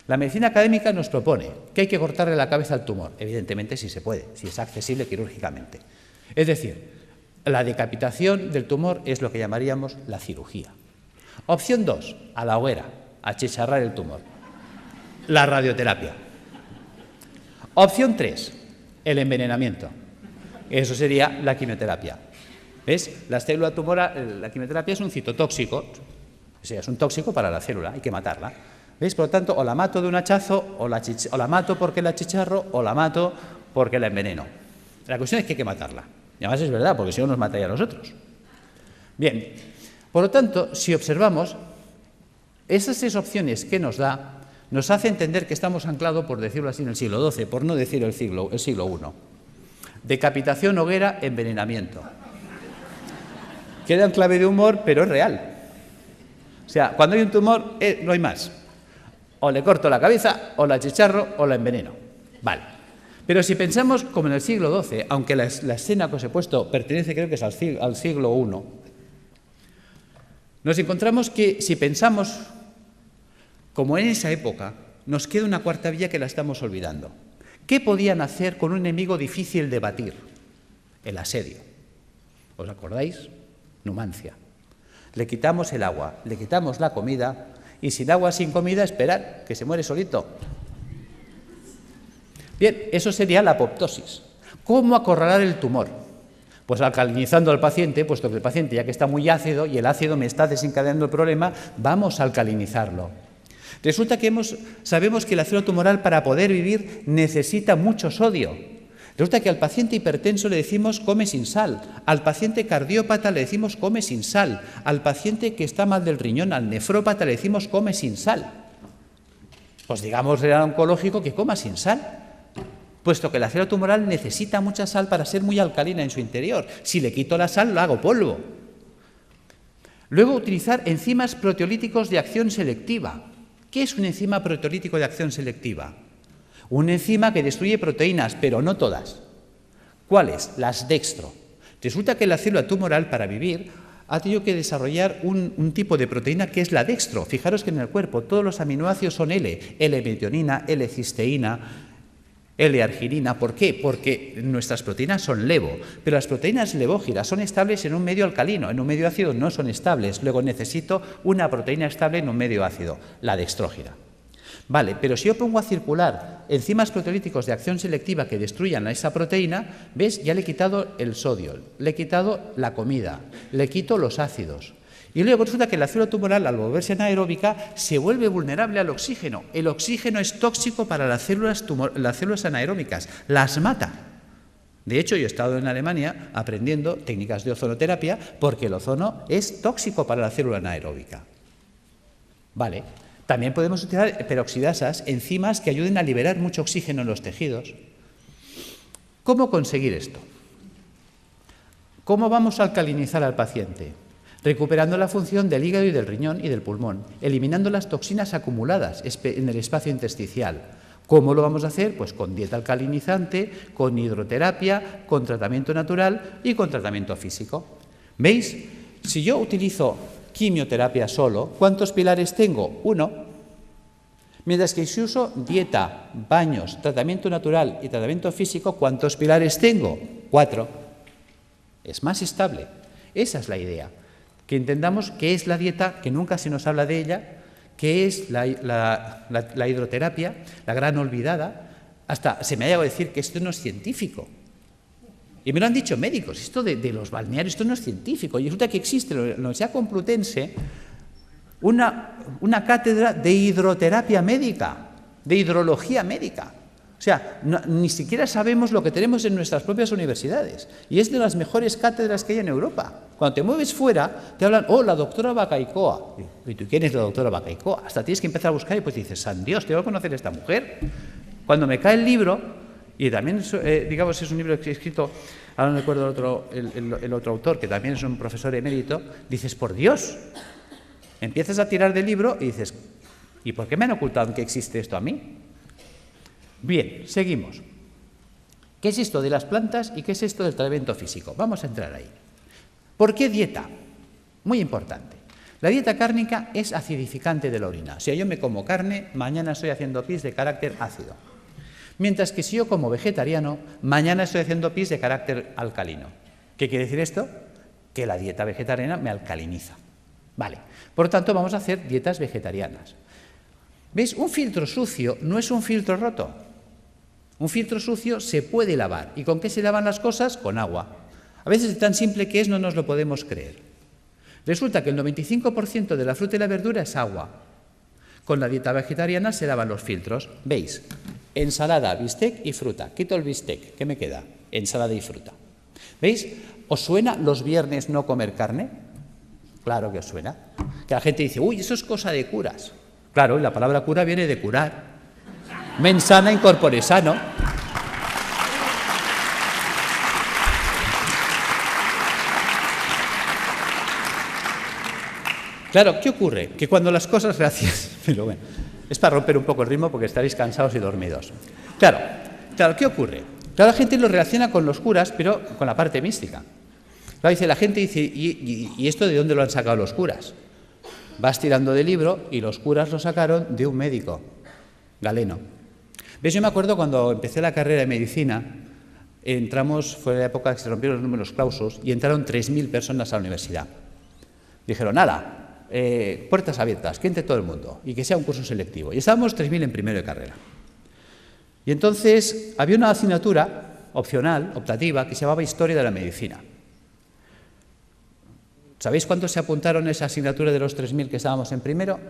La medicina académica nos propone que hay que cortarle la cabeza al tumor, evidentemente si se puede, si es accesible quirúrgicamente. Es decir, la decapitación del tumor es lo que llamaríamos la cirugía. Opción 2, a la hoguera, achicharrar el tumor. La radioterapia. Opción 3, el envenenamiento. Eso sería la quimioterapia. ¿Ves? La célula tumoral, la quimioterapia es un citotóxico, o sea, es un tóxico para la célula, hay que matarla. ¿Veis? Por lo tanto, o la mato de un hachazo, o la mato porque la achicharro, o la mato porque la enveneno. La cuestión es que hay que matarla. Y además es verdad, porque si no nos mataría a nosotros. Bien, por lo tanto, si observamos, esas 6 opciones que nos da, nos hace entender que estamos anclados, por decirlo así, en el siglo XII, por no decir el siglo I. Decapitación, hoguera, envenenamiento. Queda en clave de humor, pero es real. O sea, cuando hay un tumor, no hay más. O le corto la cabeza, o la achicharro, o la enveneno. Vale. Pero si pensamos como en el siglo XII, aunque la escena que os he puesto pertenece, creo que es al siglo I, nos encontramos que si pensamos como en esa época, nos queda una cuarta vía que la estamos olvidando. ¿Qué podían hacer con un enemigo difícil de batir? El asedio. ¿Os acordáis? Numancia. Le quitamos el agua, le quitamos la comida, y sin agua, sin comida, esperar, que se muere solito. Bien, eso sería la apoptosis. ¿Cómo acorralar el tumor? Pues alcalinizando al paciente, puesto que el paciente ya que está muy ácido y el ácido me está desencadenando el problema, vamos a alcalinizarlo. Resulta que sabemos que la célula tumoral para poder vivir necesita mucho sodio. Resulta que al paciente hipertenso le decimos come sin sal, al paciente cardiópata le decimos come sin sal, al paciente que está mal del riñón, al nefrópata le decimos come sin sal. Pues digamos al oncológico que coma sin sal, puesto que la célula tumoral necesita mucha sal para ser muy alcalina en su interior. Si le quito la sal, lo hago polvo. Luego, utilizar enzimas proteolíticos de acción selectiva. ¿Qué es un enzima proteolítico de acción selectiva? Una enzima que destruye proteínas, pero no todas. ¿Cuáles? Las dextro. Resulta que la célula tumoral, para vivir, ha tenido que desarrollar un tipo de proteína que es la dextro. Fijaros que en el cuerpo todos los aminoácidos son L-metionina, L-cisteína, L-arginina. ¿Por qué? Porque nuestras proteínas son levo, pero las proteínas levógiras son estables en un medio alcalino, en un medio ácido no son estables. Luego necesito una proteína estable en un medio ácido, la dextrógira. Vale, pero si yo pongo a circular enzimas proteolíticos de acción selectiva que destruyan a esa proteína, ¿ves? Ya le he quitado el sodio, le he quitado la comida, le quito los ácidos. Y luego resulta que la célula tumoral, al volverse anaeróbica, se vuelve vulnerable al oxígeno. El oxígeno es tóxico para las células anaeróbicas, las mata. De hecho, yo he estado en Alemania aprendiendo técnicas de ozonoterapia porque el ozono es tóxico para la célula anaeróbica. Vale. También podemos utilizar peroxidasas, enzimas que ayuden a liberar mucho oxígeno en los tejidos. ¿Cómo conseguir esto? ¿Cómo vamos a alcalinizar al paciente? Recuperando la función del hígado y del riñón y del pulmón, eliminando las toxinas acumuladas en el espacio intersticial. ¿Cómo lo vamos a hacer? Pues con dieta alcalinizante, con hidroterapia, con tratamiento natural y con tratamiento físico. ¿Veis? Si yo utilizo quimioterapia solo, ¿cuántos pilares tengo? 1. Mientras que si uso dieta, baños, tratamiento natural y tratamiento físico, ¿cuántos pilares tengo? 4. Es más estable. Esa es la idea. Que entendamos qué es la dieta, que nunca se nos habla de ella, qué es la hidroterapia, la gran olvidada. Hasta se me ha llegado a decir que esto no es científico. Y me lo han dicho médicos, esto de los balnearios, esto no es científico. Y resulta que existe en la Universidad Complutense una cátedra de hidroterapia médica, de hidrología médica. O sea, ni siquiera sabemos lo que tenemos en nuestras propias universidades. Y es de las mejores cátedras que hay en Europa. Cuando te mueves fuera, te hablan, oh, la doctora Bacaicoa. ¿Y tú quién es la doctora Bacaicoa? Hasta tienes que empezar a buscar y pues dices, ¡san Dios, tengo que conocer a esta mujer! Cuando me cae el libro... Y también, digamos, es un libro que he escrito, ahora no recuerdo el otro autor, que también es un profesor emérito, dices, por Dios, empiezas a tirar del libro y dices, ¿y por qué me han ocultado que existe esto a mí? Bien, seguimos. ¿Qué es esto de las plantas y qué es esto del tratamiento físico? Vamos a entrar ahí. ¿Por qué dieta? Muy importante. La dieta cárnica es acidificante de la orina. Si yo me como carne, mañana estoy haciendo pis de carácter ácido. Mientras que si yo como vegetariano, mañana estoy haciendo pis de carácter alcalino. ¿Qué quiere decir esto? Que la dieta vegetariana me alcaliniza. Vale. Por lo tanto, vamos a hacer dietas vegetarianas. ¿Veis? Un filtro sucio no es un filtro roto. Un filtro sucio se puede lavar. ¿Y con qué se lavan las cosas? Con agua. A veces tan simple que es no nos lo podemos creer. Resulta que el 95% de la fruta y la verdura es agua. Con la dieta vegetariana se lavan los filtros. ¿Veis? Ensalada, bistec y fruta. Quito el bistec. ¿Qué me queda? Ensalada y fruta. ¿Veis? ¿Os suena los viernes no comer carne? Claro que os suena. Que la gente dice, uy, eso es cosa de curas. Claro, y la palabra cura viene de curar. Mens sana in corpore sano. Claro, ¿qué ocurre? Que cuando las cosas gracias, pero bueno, es para romper un poco el ritmo porque estaréis cansados y dormidos. Claro, ¿qué ocurre? Claro, la gente lo relaciona con los curas, pero con la parte mística. Claro, la gente dice, ¿y esto de dónde lo han sacado los curas? Vas tirando del libro y los curas lo sacaron de un médico, Galeno. ¿Ves? Yo me acuerdo cuando empecé la carrera de medicina, fue la época que se rompieron los números clausus y entraron 3.000 personas a la universidad. Dijeron, ¡hala! Puertas abiertas, que entre todo el mundo y que sea un curso selectivo. Y estábamos 3.000 en primero de carrera. Y entonces había una asignatura opcional, optativa, que se llamaba Historia de la Medicina. ¿Sabéis cuántos se apuntaron a esa asignatura de los 3.000 que estábamos en primero?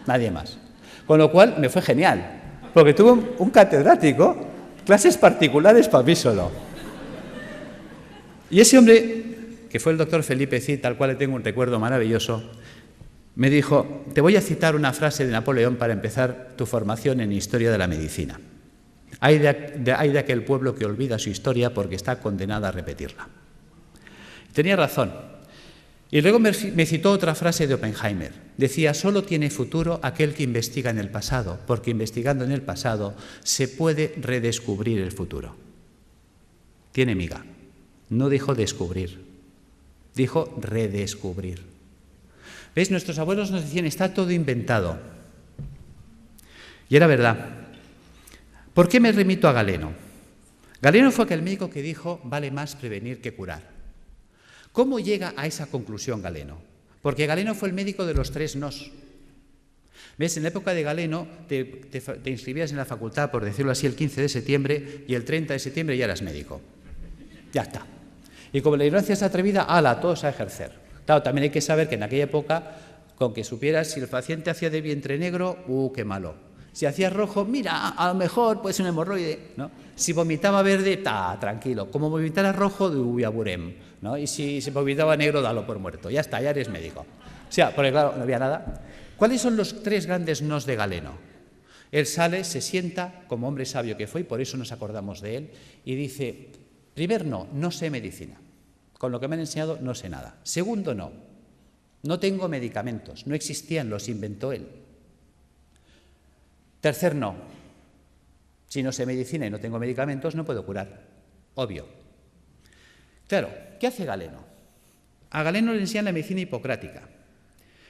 Nadie más. Con lo cual me fue genial, porque tuve un catedrático, clases particulares para mí solo. Y ese hombre, que fue el doctor Felipe Cid, al cual le tengo un recuerdo maravilloso, me dijo: te voy a citar una frase de Napoleón para empezar tu formación en historia de la medicina. Hay de aquel pueblo que olvida su historia porque está condenada a repetirla. Tenía razón. Y luego me citó otra frase de Oppenheimer. Decía: solo tiene futuro aquel que investiga en el pasado, porque investigando en el pasado se puede redescubrir el futuro. Tiene miga. No dijo descubrir, dijo redescubrir. ¿Veis? Nuestros abuelos nos decían: está todo inventado. Y era verdad. ¿Por qué me remito a Galeno? Galeno fue aquel médico que dijo: vale más prevenir que curar. ¿Cómo llega a esa conclusión Galeno? Porque Galeno fue el médico de los 3 nos. ¿Ves? En la época de Galeno te inscribías en la facultad, por decirlo así, el 15 de septiembre y el 30 de septiembre ya eras médico. Ya está. Y como la ignorancia es atrevida, ¡hala!, todos a ejercer. Claro, también hay que saber que en aquella época, con que supieras si el paciente hacía de vientre negro, qué malo. Si hacía rojo, mira, a lo mejor puede ser un hemorroide, ¿no? Si vomitaba verde, tranquilo. Como vomitara rojo, aburem, ¿no? Y si se vomitaba negro, dalo por muerto. Ya está, ya eres médico. O sea, porque claro, no había nada. ¿Cuáles son los 3 grandes nos de Galeno? Él sale, se sienta, como hombre sabio que fue, y por eso nos acordamos de él, y dice: primer no sé medicina. Con lo que me han enseñado no sé nada. Segundo no tengo medicamentos, no existían, los inventó él. Tercer no, si no sé medicina y no tengo medicamentos no puedo curar, obvio. Claro, ¿qué hace Galeno? A Galeno le enseñan la medicina hipocrática.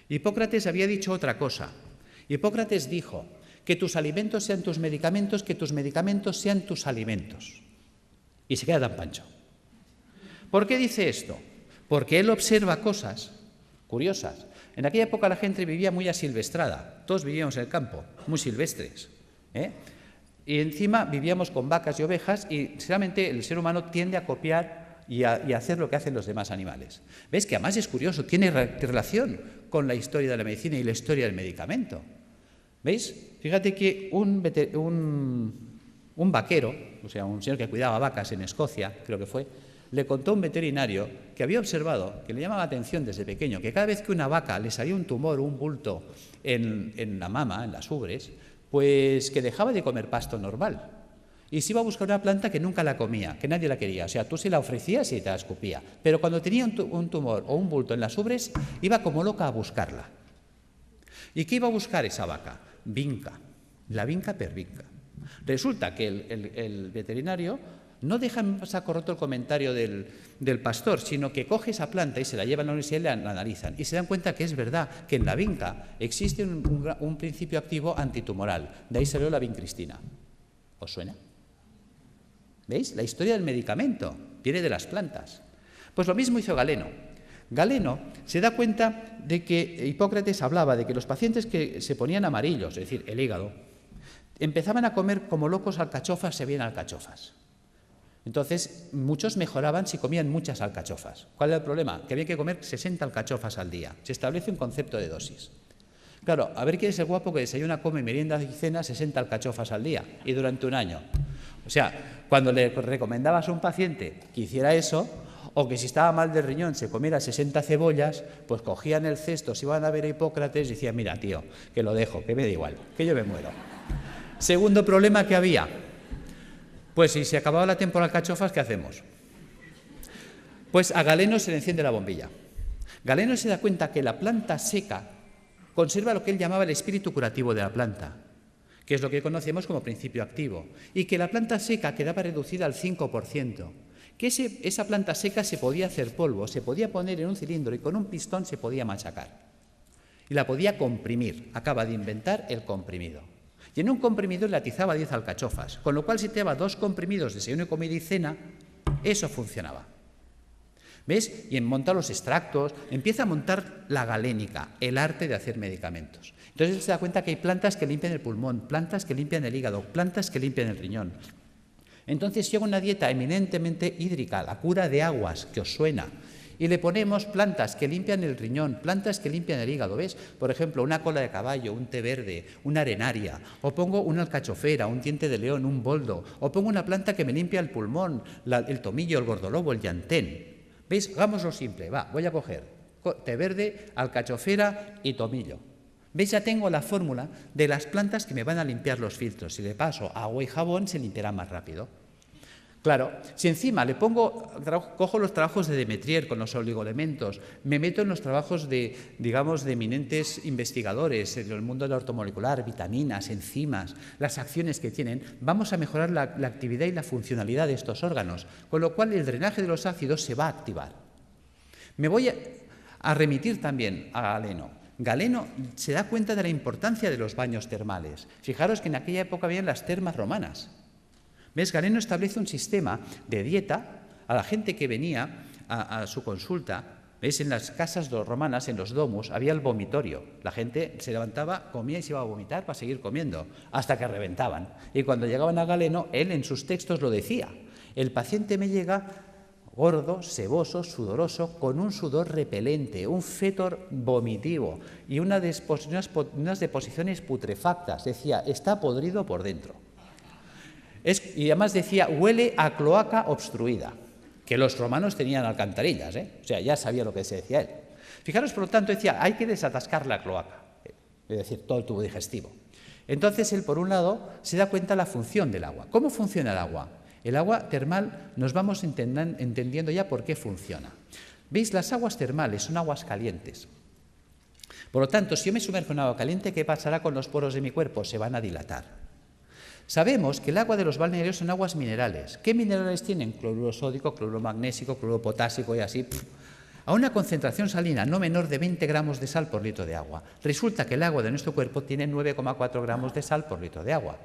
Hipócrates había dicho otra cosa. Hipócrates dijo: que tus alimentos sean tus medicamentos, que tus medicamentos sean tus alimentos. Y se queda tan pancho. ¿Por qué dice esto? Porque él observa cosas curiosas. En aquella época la gente vivía muy asilvestrada, todos vivíamos en el campo, muy silvestres, y encima vivíamos con vacas y ovejas, y sinceramente el ser humano tiende a copiar y a hacer lo que hacen los demás animales. ¿Ves? Que además es curioso, tiene relación con la historia de la medicina y la historia del medicamento. ¿Veis? Fíjate que un vaquero, o sea, un señor que cuidaba vacas en Escocia, creo que fue, le contó a un veterinario que había observado, que le llamaba la atención desde pequeño, que cada vez que una vaca le salía un tumor o un bulto en la mama, en las ubres, pues que dejaba de comer pasto normal y se iba a buscar una planta que nunca la comía, que nadie la quería. O sea, tú se la ofrecías y te la escupía, pero cuando tenía un tumor o un bulto en las ubres, iba como loca a buscarla. ¿Y qué iba a buscar esa vaca? Vinca, la vinca per vinca. Resulta que el veterinario no deja en saco roto el comentario del pastor, sino que coge esa planta y se la lleva a la universidad y la analizan. Y se dan cuenta que es verdad que en la vinca existe un principio activo antitumoral. De ahí salió la vincristina. ¿Os suena? ¿Veis? La historia del medicamento viene de las plantas. Pues lo mismo hizo Galeno. Galeno se da cuenta de que Hipócrates hablaba de que los pacientes que se ponían amarillos, es decir, el hígado, empezaban a comer como locos alcachofas, se veían alcachofas. Entonces, muchos mejoraban si comían muchas alcachofas. ¿Cuál era el problema? Que había que comer 60 alcachofas al día. Se establece un concepto de dosis. Claro, a ver quién es el guapo que desayuna, come, merienda y cena 60 alcachofas al día y durante un año. O sea, cuando le recomendabas a un paciente que hiciera eso, o que si estaba mal del riñón se comiera 60 cebollas, pues cogían el cesto, se iban a ver a Hipócrates y decían: mira, tío, que lo dejo, que me da igual, que yo me muero. Segundo problema que había: pues si se acababa la temporada de alcachofas, ¿qué hacemos? Pues a Galeno se le enciende la bombilla. Galeno se da cuenta que la planta seca conserva lo que él llamaba el espíritu curativo de la planta, que es lo que conocemos como principio activo, y que la planta seca quedaba reducida al 5%, que esa planta seca se podía hacer polvo, se podía poner en un cilindro y con un pistón se podía machacar. Y la podía comprimir. Acaba de inventar el comprimido. Y en un comprimido le atizaba 10 alcachofas, con lo cual si te daba 2 comprimidos de desayuno, comida y cena, eso funcionaba. ¿Ves? Y monta los extractos, empieza a montar la galénica, el arte de hacer medicamentos. Entonces él se da cuenta que hay plantas que limpian el pulmón, plantas que limpian el hígado, plantas que limpian el riñón. Entonces, si hago una dieta eminentemente hídrica, la cura de aguas, que os suena, y le ponemos plantas que limpian el riñón, plantas que limpian el hígado, ¿ves? Por ejemplo, una cola de caballo, un té verde, una arenaria, o pongo una alcachofera, un diente de león, un boldo, o pongo una planta que me limpia el pulmón, el tomillo, el gordolobo, el llantén. ¿Veis? Hagámoslo simple, va, voy a coger té verde, alcachofera y tomillo. ¿Veis? Ya tengo la fórmula de las plantas que me van a limpiar los filtros. Si le paso agua y jabón, se limpiará más rápido. Claro, si encima le cojo los trabajos de Demetrier con los oligoelementos, me meto en los trabajos de, digamos, de eminentes investigadores en el mundo de la ortomolecular, vitaminas, enzimas, las acciones que tienen, vamos a mejorar la actividad y la funcionalidad de estos órganos, con lo cual el drenaje de los ácidos se va a activar. Me voy a remitir también a Galeno. Galeno se da cuenta de la importancia de los baños termales. Fijaros que en aquella época habían las termas romanas. ¿Ves? Galeno establece un sistema de dieta a la gente que venía a su consulta. ¿Ves? En las casas romanas, en los domus, había el vomitorio. La gente se levantaba, comía y se iba a vomitar para seguir comiendo, hasta que reventaban. Y cuando llegaban a Galeno, él en sus textos lo decía. El paciente me llega gordo, seboso, sudoroso, con un sudor repelente, un fétor vomitivo y unas deposiciones putrefactas. Decía, está podrido por dentro. Y además decía, huele a cloaca obstruida, que los romanos tenían alcantarillas, o sea, ya sabía lo que se decía él. Fijaros, por lo tanto, decía, hay que desatascar la cloaca, es decir, todo el tubo digestivo. Entonces, él, por un lado, se da cuenta de la función del agua. ¿Cómo funciona el agua? El agua termal nos vamos entendiendo ya por qué funciona. ¿Veis? Las aguas termales son aguas calientes. Por lo tanto, si yo me sumerjo en agua caliente, ¿qué pasará con los poros de mi cuerpo? Se van a dilatar. Sabemos que el agua de los balnearios son aguas minerales. ¿Qué minerales tienen? Cloruro sódico, cloruro magnésico, cloruro potásico y así. A una concentración salina no menor de 20 gramos de sal por litro de agua. Resulta que el agua de nuestro cuerpo tiene 9,4 gramos de sal por litro de agua.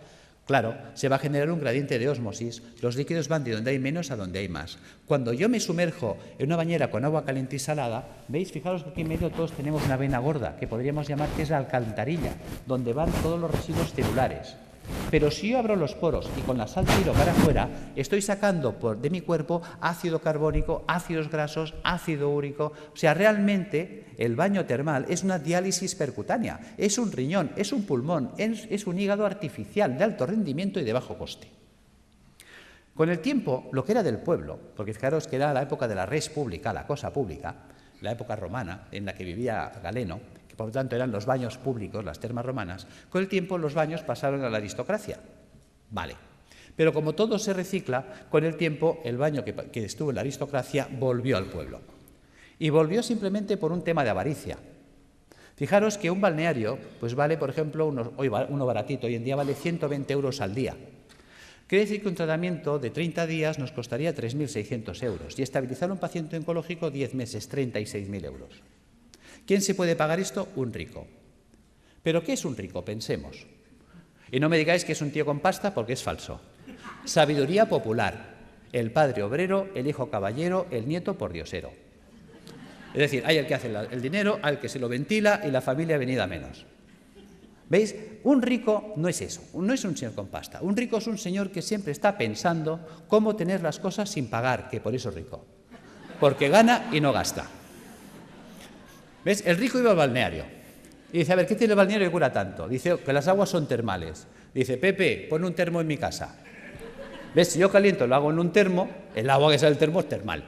Claro, se va a generar un gradiente de ósmosis. Los líquidos van de donde hay menos a donde hay más. Cuando yo me sumerjo en una bañera con agua caliente y salada, ¿veis? Fijaros que aquí en medio todos tenemos una vena gorda, que podríamos llamar que es la alcantarilla, donde van todos los residuos celulares. Pero si yo abro los poros y con la sal tiro para afuera, estoy sacando de mi cuerpo ácido carbónico, ácidos grasos, ácido úrico. O sea, realmente el baño termal es una diálisis percutánea, es un riñón, es un pulmón, es un hígado artificial de alto rendimiento y de bajo coste. Con el tiempo, lo que era del pueblo, porque fijaros que era la época de la res pública, la cosa pública, la época romana en la que vivía Galeno, que por lo tanto eran los baños públicos, las termas romanas, con el tiempo los baños pasaron a la aristocracia. Vale. Pero como todo se recicla, con el tiempo el baño que estuvo en la aristocracia volvió al pueblo. Y volvió simplemente por un tema de avaricia. Fijaros que un balneario pues vale, por ejemplo, uno baratito, hoy en día vale 120 euros al día. Quiere decir que un tratamiento de 30 días nos costaría 3.600 euros y estabilizar a un paciente oncológico 10 meses, 36.000 euros. ¿Quién se puede pagar esto? Un rico. ¿Pero qué es un rico? Pensemos. Y no me digáis que es un tío con pasta porque es falso. Sabiduría popular. El padre obrero, el hijo caballero, el nieto pordiosero. Es decir, hay el que hace el dinero, al que se lo ventila y la familia venida menos. ¿Veis? Un rico no es eso, no es un señor con pasta. Un rico es un señor que siempre está pensando cómo tener las cosas sin pagar, que por eso es rico. Porque gana y no gasta. ¿Ves? El rico iba al balneario y dice, a ver, ¿qué tiene el balneario que cura tanto? Dice que las aguas son termales. Dice, Pepe, pon un termo en mi casa. ¿Ves? Si yo caliento, lo hago en un termo, el agua que sale del termo es termal.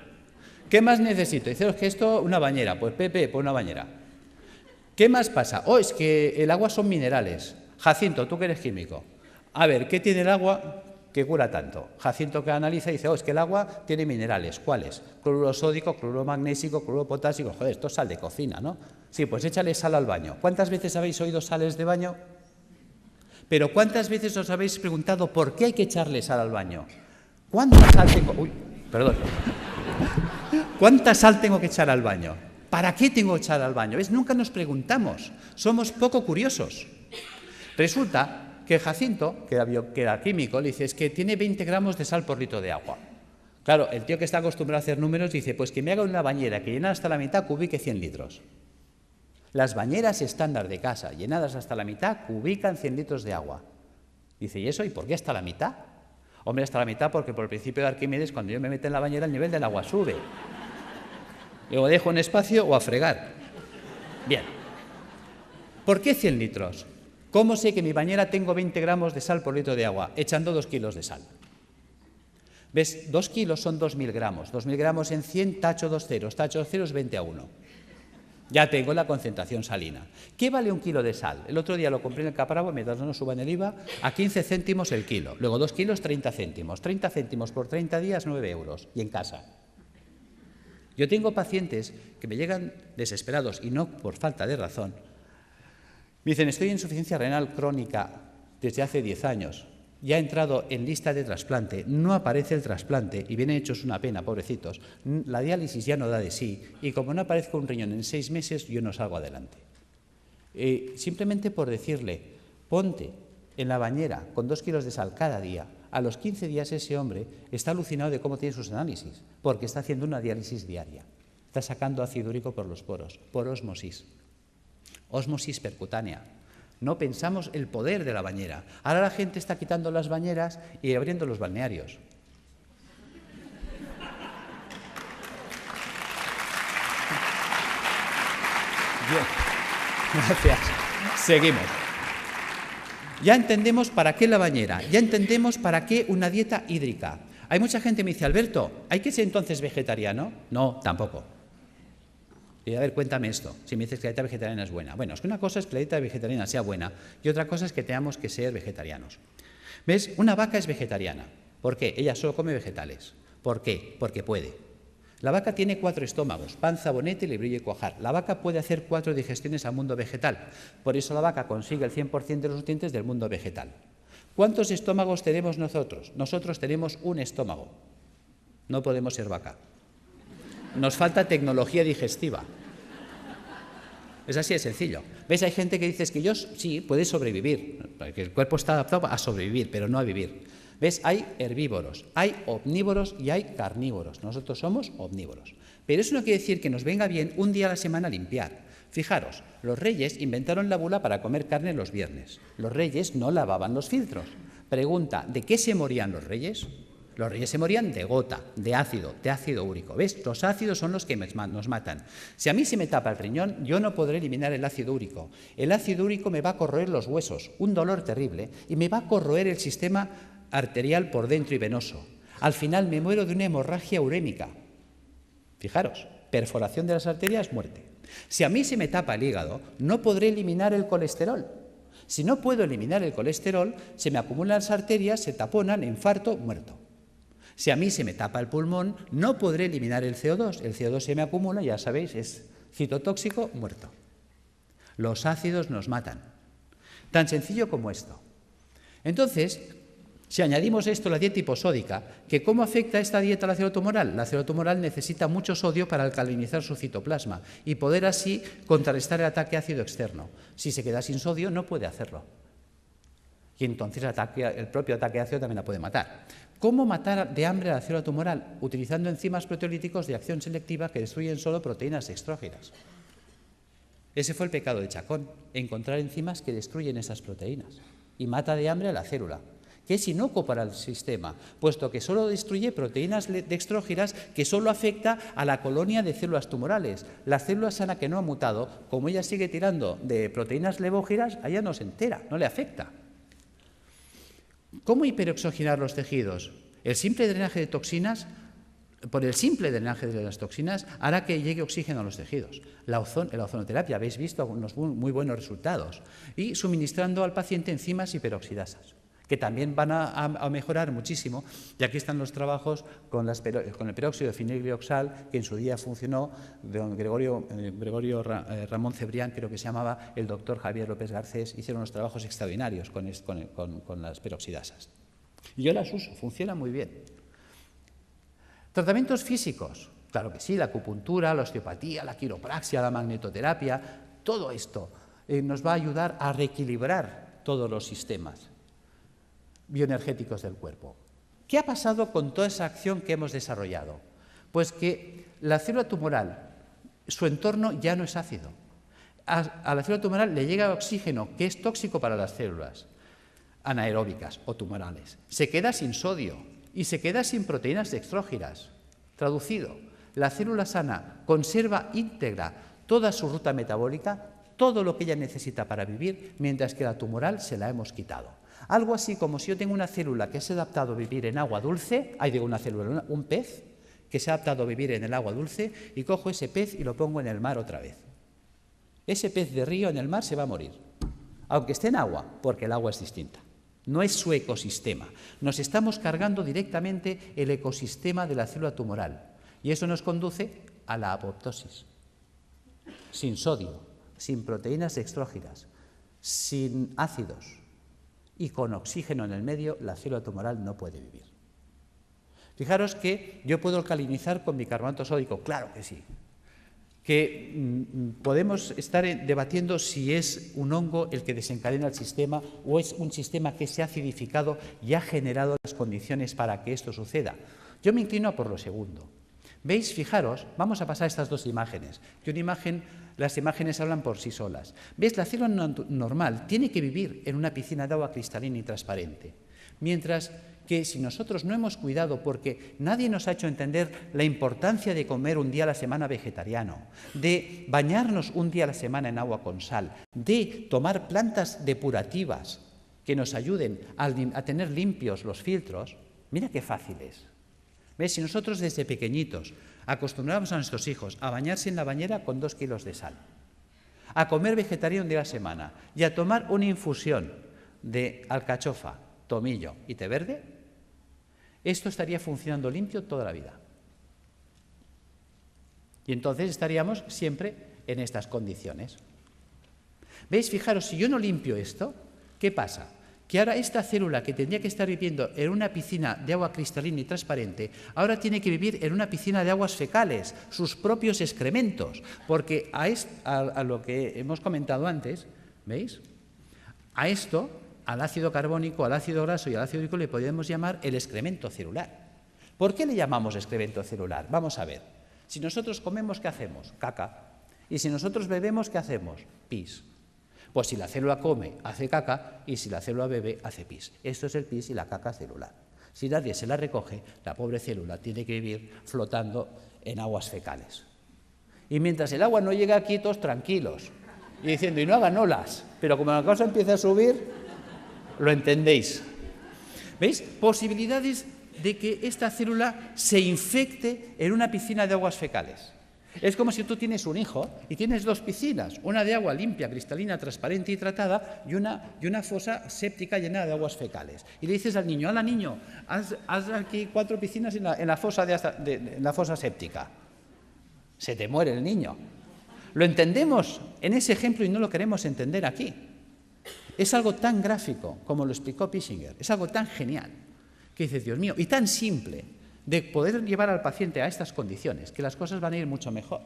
¿Qué más necesito? Dice, es que esto, una bañera. Pues Pepe, pon una bañera. ¿Qué más pasa? Oh, es que el agua son minerales. Jacinto, tú que eres químico. A ver, ¿qué tiene el agua que cura tanto? Jacinto que analiza y dice, oh, es que el agua tiene minerales. ¿Cuáles? Cloruro sódico, cloruro magnésico, cloruro potásico. Joder, esto es sal de cocina, ¿no? Sí, pues échale sal al baño. ¿Cuántas veces habéis oído sales de baño? Pero ¿cuántas veces os habéis preguntado por qué hay que echarle sal al baño? ¿Cuánta sal tengo? Uy, perdón. ¿Cuánta sal tengo que echar al baño? ¿Para qué tengo que echar al baño? ¿Ves? Nunca nos preguntamos. Somos poco curiosos. Resulta que Jacinto, que era químico, le dice, es que tiene 20 gramos de sal por litro de agua. Claro, el tío que está acostumbrado a hacer números dice, pues que me haga una bañera que llena hasta la mitad cubique 100 litros. Las bañeras estándar de casa, llenadas hasta la mitad, cubican 100 litros de agua. Dice, ¿y eso? ¿Y por qué hasta la mitad? Hombre, hasta la mitad, porque por el principio de Arquímedes, cuando yo me meto en la bañera, el nivel del agua sube. O dejo un espacio o a fregar. Bien. ¿Por qué 100 litros? ¿Cómo sé que en mi bañera tengo 20 gramos de sal por litro de agua? Echando 2 kilos de sal. ¿Ves? 2 kilos son 2.000 gramos. 2.000 gramos en 100, tacho 2 ceros. Tacho 2 ceros, 20:1. Ya tengo la concentración salina. ¿Qué vale un kilo de sal? El otro día lo compré en el Capravo, mientras no suban el IVA, a 15 céntimos el kilo. Luego 2 kilos, 30 céntimos. 30 céntimos por 30 días, 9 euros. Y en casa. Yo tengo pacientes que me llegan desesperados, y no por falta de razón. Me dicen, estoy en insuficiencia renal crónica desde hace 10 años. Ya ha entrado en lista de trasplante, no aparece el trasplante y vienen hechos una pena, pobrecitos. La diálisis ya no da de sí y como no aparezca un riñón en 6 meses, yo no salgo adelante. Simplemente por decirle, ponte en la bañera con 2 kilos de sal cada día, a los 15 días ese hombre está alucinado de cómo tiene sus análisis, porque está haciendo una diálisis diaria. Está sacando ácido úrico por los poros, por ósmosis. Ósmosis percutánea. No pensamos el poder de la bañera. Ahora la gente está quitando las bañeras y abriendo los balnearios. Bien, gracias. Seguimos. Ya entendemos para qué la bañera, ya entendemos para qué una dieta hídrica. Hay mucha gente que me dice, Alberto, ¿hay que ser entonces vegetariano? No, tampoco. Y a ver, cuéntame esto, si me dices que la dieta vegetariana es buena. Bueno, es que una cosa es que la dieta vegetariana sea buena y otra cosa es que tengamos que ser vegetarianos. ¿Ves? Una vaca es vegetariana. ¿Por qué? Ella solo come vegetales. ¿Por qué? Porque puede. La vaca tiene 4 estómagos, panza, bonete, librillo y cuajar. La vaca puede hacer 4 digestiones al mundo vegetal. Por eso la vaca consigue el 100% de los nutrientes del mundo vegetal. ¿Cuántos estómagos tenemos nosotros? Nosotros tenemos un estómago. No podemos ser vaca. Nos falta tecnología digestiva. Es así de sencillo. ¿Ves? Hay gente que dice que yo sí, puede sobrevivir, porque el cuerpo está adaptado a sobrevivir, pero no a vivir. ¿Ves? Hay herbívoros, hay omnívoros y hay carnívoros. Nosotros somos omnívoros. Pero eso no quiere decir que nos venga bien un día a la semana limpiar. Fijaros, los reyes inventaron la bula para comer carne los viernes. Los reyes no lavaban los filtros. Pregunta, ¿de qué se morían los reyes? Los reyes se morían de gota, de ácido úrico. ¿Ves? Los ácidos son los que nos matan. Si a mí se me tapa el riñón, yo no podré eliminar el ácido úrico. El ácido úrico me va a corroer los huesos, un dolor terrible, y me va a corroer el sistema arterial por dentro y venoso. Al final me muero de una hemorragia urémica. Fijaros, perforación de las arterias, muerte. Si a mí se me tapa el hígado, no podré eliminar el colesterol. Si no puedo eliminar el colesterol, se me acumulan las arterias, se taponan, infarto, muerto. Si a mí se me tapa el pulmón, no podré eliminar el CO2. El CO2 se me acumula, ya sabéis, es citotóxico, muerto. Los ácidos nos matan. Tan sencillo como esto. Entonces, si añadimos esto a la dieta hiposódica, ¿que cómo afecta esta dieta a la célula tumoral? La célula tumoral necesita mucho sodio para alcalinizar su citoplasma y poder así contrarrestar el ataque ácido externo. Si se queda sin sodio, no puede hacerlo. Y entonces el propio ataque ácido también la puede matar. ¿Cómo matar de hambre a la célula tumoral? Utilizando enzimas proteolíticos de acción selectiva que destruyen solo proteínas extrógenas. Ese fue el pecado de Chacón, encontrar enzimas que destruyen esas proteínas y mata de hambre a la célula, que es inocuo para el sistema, puesto que solo destruye proteínas dextrógenas que solo afecta a la colonia de células tumorales. La célula sana que no ha mutado, como ella sigue tirando de proteínas levógenas, a ella no se entera, no le afecta. ¿Cómo hiperoxigenar los tejidos? El simple drenaje de toxinas, por el simple drenaje de las toxinas, hará que llegue oxígeno a los tejidos. La ozonoterapia, habéis visto algunos muy buenos resultados. Y suministrando al paciente enzimas hiperoxidasas, que también van a mejorar muchísimo. Y aquí están los trabajos con el peróxido de fenilglioxal, que en su día funcionó, de don Gregorio Ramón Cebrián, creo que se llamaba, el doctor Javier López Garcés, hicieron unos trabajos extraordinarios con las peroxidasas. Y yo las uso, funciona muy bien. Tratamientos físicos, claro que sí, la acupuntura, la osteopatía, la quiropraxia, la magnetoterapia, todo esto nos va a ayudar a reequilibrar todos los sistemas bioenergéticos del cuerpo. ¿Qué ha pasado con toda esa acción que hemos desarrollado? Pues que la célula tumoral, su entorno ya no es ácido. A la célula tumoral le llega oxígeno, que es tóxico para las células. anaeróbicas o tumorales. Se queda sin sodio y se queda sin proteínas dextrógiras. Traducido, la célula sana conserva íntegra toda su ruta metabólica, todo lo que ella necesita para vivir, mientras que la tumoral se la hemos quitado. Algo así como si yo tengo una célula que se ha adaptado a vivir en agua dulce, un pez que se ha adaptado a vivir en el agua dulce, y cojo ese pez y lo pongo en el mar otra vez. Ese pez de río en el mar se va a morir, aunque esté en agua, porque el agua es distinta. No es su ecosistema. Nos estamos cargando directamente el ecosistema de la célula tumoral, y eso nos conduce a la apoptosis. Sin sodio, sin proteínas dextrógiras, sin ácidos y con oxígeno en el medio, la célula tumoral no puede vivir. Fijaros que yo puedo alcalinizar con bicarbonato sódico, claro que sí. Que podemos estar debatiendo si es un hongo el que desencadena el sistema o es un sistema que se ha acidificado y ha generado las condiciones para que esto suceda. Yo me inclino por lo segundo. ¿Veis? Fijaros, vamos a pasar estas dos imágenes. Las imágenes hablan por sí solas. ¿Veis? La célula normal tiene que vivir en una piscina de agua cristalina y transparente. Mientras que si nosotros no hemos cuidado, porque nadie nos ha hecho entender la importancia de comer un día a la semana vegetariano, de bañarnos un día a la semana en agua con sal, de tomar plantas depurativas que nos ayuden a tener limpios los filtros, mira qué fácil es. ¿Ves? Si nosotros desde pequeñitos acostumbramos a nuestros hijos a bañarse en la bañera con 2 kilos de sal, a comer vegetariano un día a la semana y a tomar una infusión de alcachofa, tomillo y té verde, esto estaría funcionando limpio toda la vida. Y entonces estaríamos siempre en estas condiciones. ¿Veis? Fijaros, si yo no limpio esto, ¿qué pasa? Que ahora esta célula que tendría que estar viviendo en una piscina de agua cristalina y transparente, ahora tiene que vivir en una piscina de aguas fecales, sus propios excrementos, porque a lo que hemos comentado antes, ¿veis? A esto, al ácido carbónico, al ácido graso y al ácido úrico le podemos llamar el excremento celular. ¿Por qué le llamamos excremento celular? Vamos a ver. Si nosotros comemos, ¿qué hacemos? Caca. Y si nosotros bebemos, ¿qué hacemos? Pis. Pues si la célula come, hace caca, y si la célula bebe, hace pis. Esto es el pis y la caca celular. Si nadie se la recoge, la pobre célula tiene que vivir flotando en aguas fecales. Y mientras el agua no llega aquí, todos tranquilos, y diciendo, y no hagan olas, pero como la cosa empieza a subir, lo entendéis. ¿Veis? Posibilidades de que esta célula se infecte en una piscina de aguas fecales. Es como si tú tienes un hijo y tienes 2 piscinas, una de agua limpia, cristalina, transparente y tratada y una fosa séptica llena de aguas fecales. Y le dices al niño, ¡hala niño, haz aquí 4 piscinas en la fosa séptica! Se te muere el niño. Lo entendemos en ese ejemplo y no lo queremos entender aquí. Es algo tan gráfico como lo explicó Pischinger, es algo tan genial que dices, Dios mío, y tan simple de poder llevar al paciente a estas condiciones, que las cosas van a ir mucho mejor.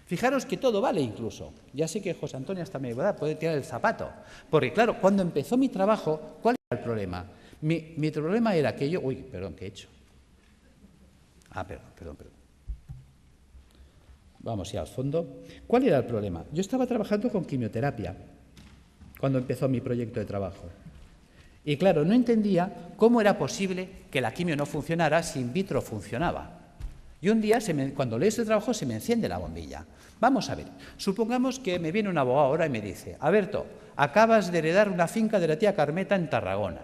Fijaros que todo vale incluso. Ya sé que José Antonio hasta me puede tirar el zapato, porque claro, cuando empezó mi trabajo, ¿cuál era el problema? Mi problema era que yo... Uy, perdón, ¿qué he hecho? Perdón. Vamos ya al fondo. ¿Cuál era el problema? Yo estaba trabajando con quimioterapia cuando empezó mi proyecto de trabajo. Y claro, no entendía cómo era posible que la quimio no funcionara si in vitro funcionaba. Y un día, cuando leo este trabajo, se me enciende la bombilla. Vamos a ver, supongamos que me viene un abogado ahora y me dice, Alberto, acabas de heredar una finca de la tía Carmeta en Tarragona.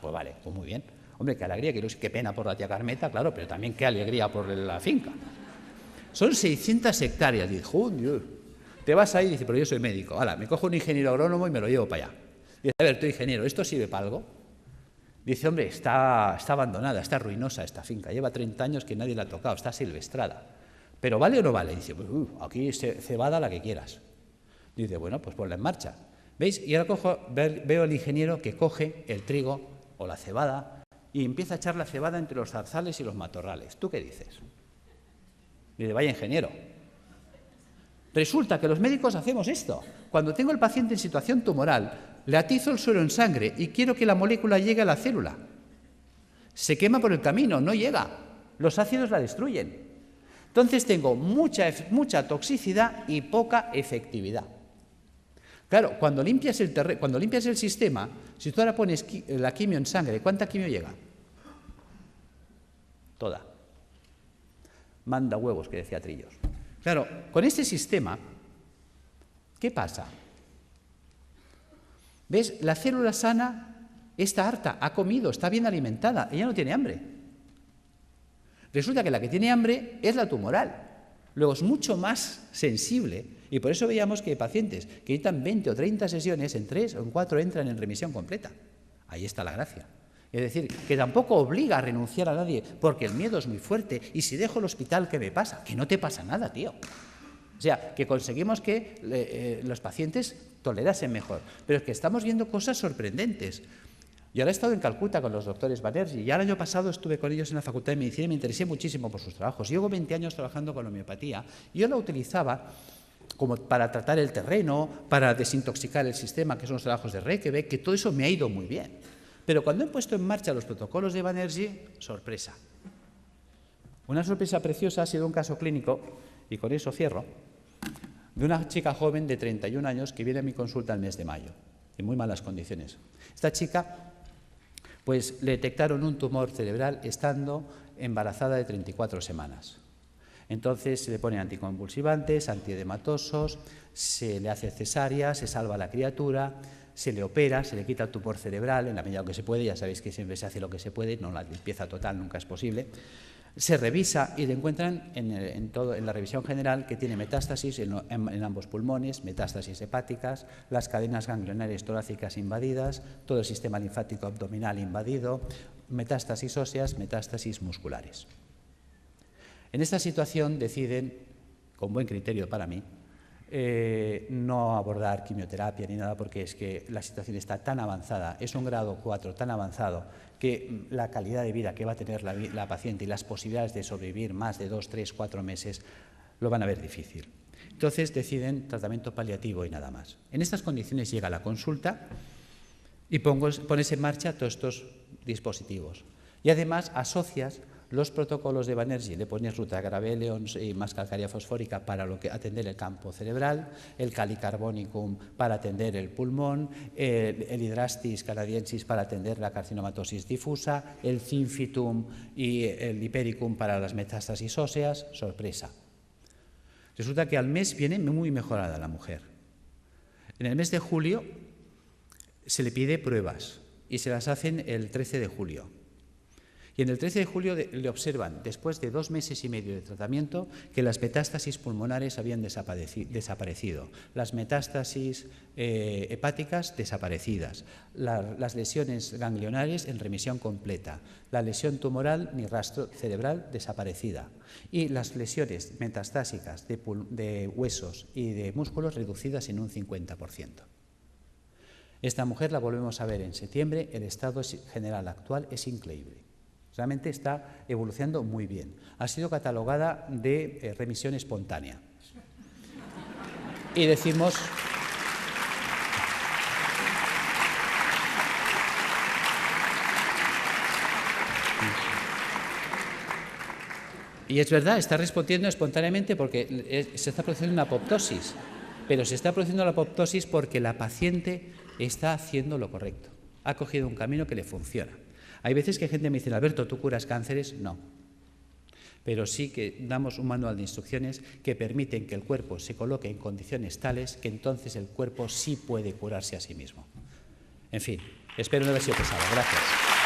Pues vale, pues muy bien. Hombre, qué alegría, qué pena por la tía Carmeta, claro, pero también qué alegría por la finca. Son 600 hectáreas. Dijo, Dios, te vas ahí y dice, pero yo soy médico. Hala, me cojo un ingeniero agrónomo y me lo llevo para allá. Dice, a ver, tú ingeniero, ¿esto sirve para algo? Dice, hombre, está abandonada, está ruinosa esta finca, lleva 30 años que nadie la ha tocado, está silvestrada. ¿Pero vale o no vale? Dice, pues aquí cebada la que quieras. Dice, bueno, pues ponla en marcha. ¿Veis? Y ahora veo al ingeniero que coge el trigo o la cebada y empieza a echar la cebada entre los zarzales y los matorrales. ¿Tú qué dices? Dice, vaya ingeniero. Resulta que los médicos hacemos esto. Cuando tengo el paciente en situación tumoral, le atizo el suero en sangre y quiero que la molécula llegue a la célula. Se quema por el camino, no llega. Los ácidos la destruyen. Entonces tengo mucha toxicidad y poca efectividad. Claro, cuando limpias el sistema, si tú ahora pones la quimio en sangre, ¿cuánta quimio llega? Toda. Manda huevos, que decía Trillos. Claro, con este sistema, ¿qué pasa? ¿Ves? La célula sana está harta, ha comido, está bien alimentada, ella no tiene hambre. Resulta que la que tiene hambre es la tumoral. Luego es mucho más sensible y por eso veíamos que pacientes que necesitan 20 o 30 sesiones, en 3 o en 4 entran en remisión completa. Ahí está la gracia. Es decir, que tampoco obliga a renunciar a nadie porque el miedo es muy fuerte y si dejo el hospital, ¿qué me pasa? Que no te pasa nada, tío. O sea, que conseguimos que los pacientes tolerasen mejor. Pero es que estamos viendo cosas sorprendentes. Yo ahora he estado en Calcuta con los doctores Banerjee y ya el año pasado estuve con ellos en la Facultad de Medicina y me interesé muchísimo por sus trabajos. Llevo 20 años trabajando con homeopatía y yo la utilizaba como para tratar el terreno, para desintoxicar el sistema, que son los trabajos de Reykjavik, que todo eso me ha ido muy bien. Pero cuando he puesto en marcha los protocolos de Banerjee, sorpresa. Una sorpresa preciosa ha sido un caso clínico, y con eso cierro, de una chica joven de 31 años que viene a mi consulta el mes de mayo, en muy malas condiciones. Esta chica, pues le detectaron un tumor cerebral estando embarazada de 34 semanas. Entonces se le ponen anticonvulsivantes, antiedematosos, se le hace cesárea, se salva a la criatura, se le opera, se le quita el tumor cerebral en la medida que se puede, ya sabéis que siempre se hace lo que se puede, no la limpieza total nunca es posible. Se revisa y le encuentran en la revisión general que tiene metástasis en ambos pulmones, metástasis hepáticas, las cadenas ganglionares torácicas invadidas, todo el sistema linfático abdominal invadido, metástasis óseas, metástasis musculares. En esta situación deciden, con buen criterio para mí, no abordar quimioterapia ni nada porque es que la situación está tan avanzada, es un grado 4 tan avanzado que la calidad de vida que va a tener la paciente y las posibilidades de sobrevivir más de 2, 3, 4 meses lo van a ver difícil. Entonces deciden tratamiento paliativo y nada más. En estas condiciones llega la consulta y pones en marcha todos estos dispositivos. Y además asocias los protocolos de Banerjee, le pones Rutagraph y más calcárea fosfórica para atender el campo cerebral, el Calicarbonicum para atender el pulmón, el Hydrastis canadiensis para atender la carcinomatosis difusa, el Zinfitum y el Hipericum para las metástasis óseas. Sorpresa. Resulta que al mes viene muy mejorada la mujer. En el mes de julio se le pide pruebas y se las hacen el 13 de julio. Y en el 13 de julio le observan, después de 2 meses y medio de tratamiento, que las metástasis pulmonares habían desaparecido, las metástasis hepáticas desaparecidas, las lesiones ganglionares en remisión completa, la lesión tumoral ni rastro cerebral desaparecida y las lesiones metastásicas de huesos y de músculos reducidas en un 50%. Esta mujer la volvemos a ver en septiembre, el estado general actual es increíble. Realmente está evolucionando muy bien. Ha sido catalogada de remisión espontánea. Y decimos... Y es verdad, está respondiendo espontáneamente porque se está produciendo una apoptosis. Pero se está produciendo la apoptosis porque la paciente está haciendo lo correcto. Ha cogido un camino que le funciona. Hay veces que gente me dice, Alberto, ¿tú curas cánceres? No. Pero sí que damos un manual de instrucciones que permiten que el cuerpo se coloque en condiciones tales que entonces el cuerpo sí puede curarse a sí mismo. En fin, espero no haber sido pesado. Gracias.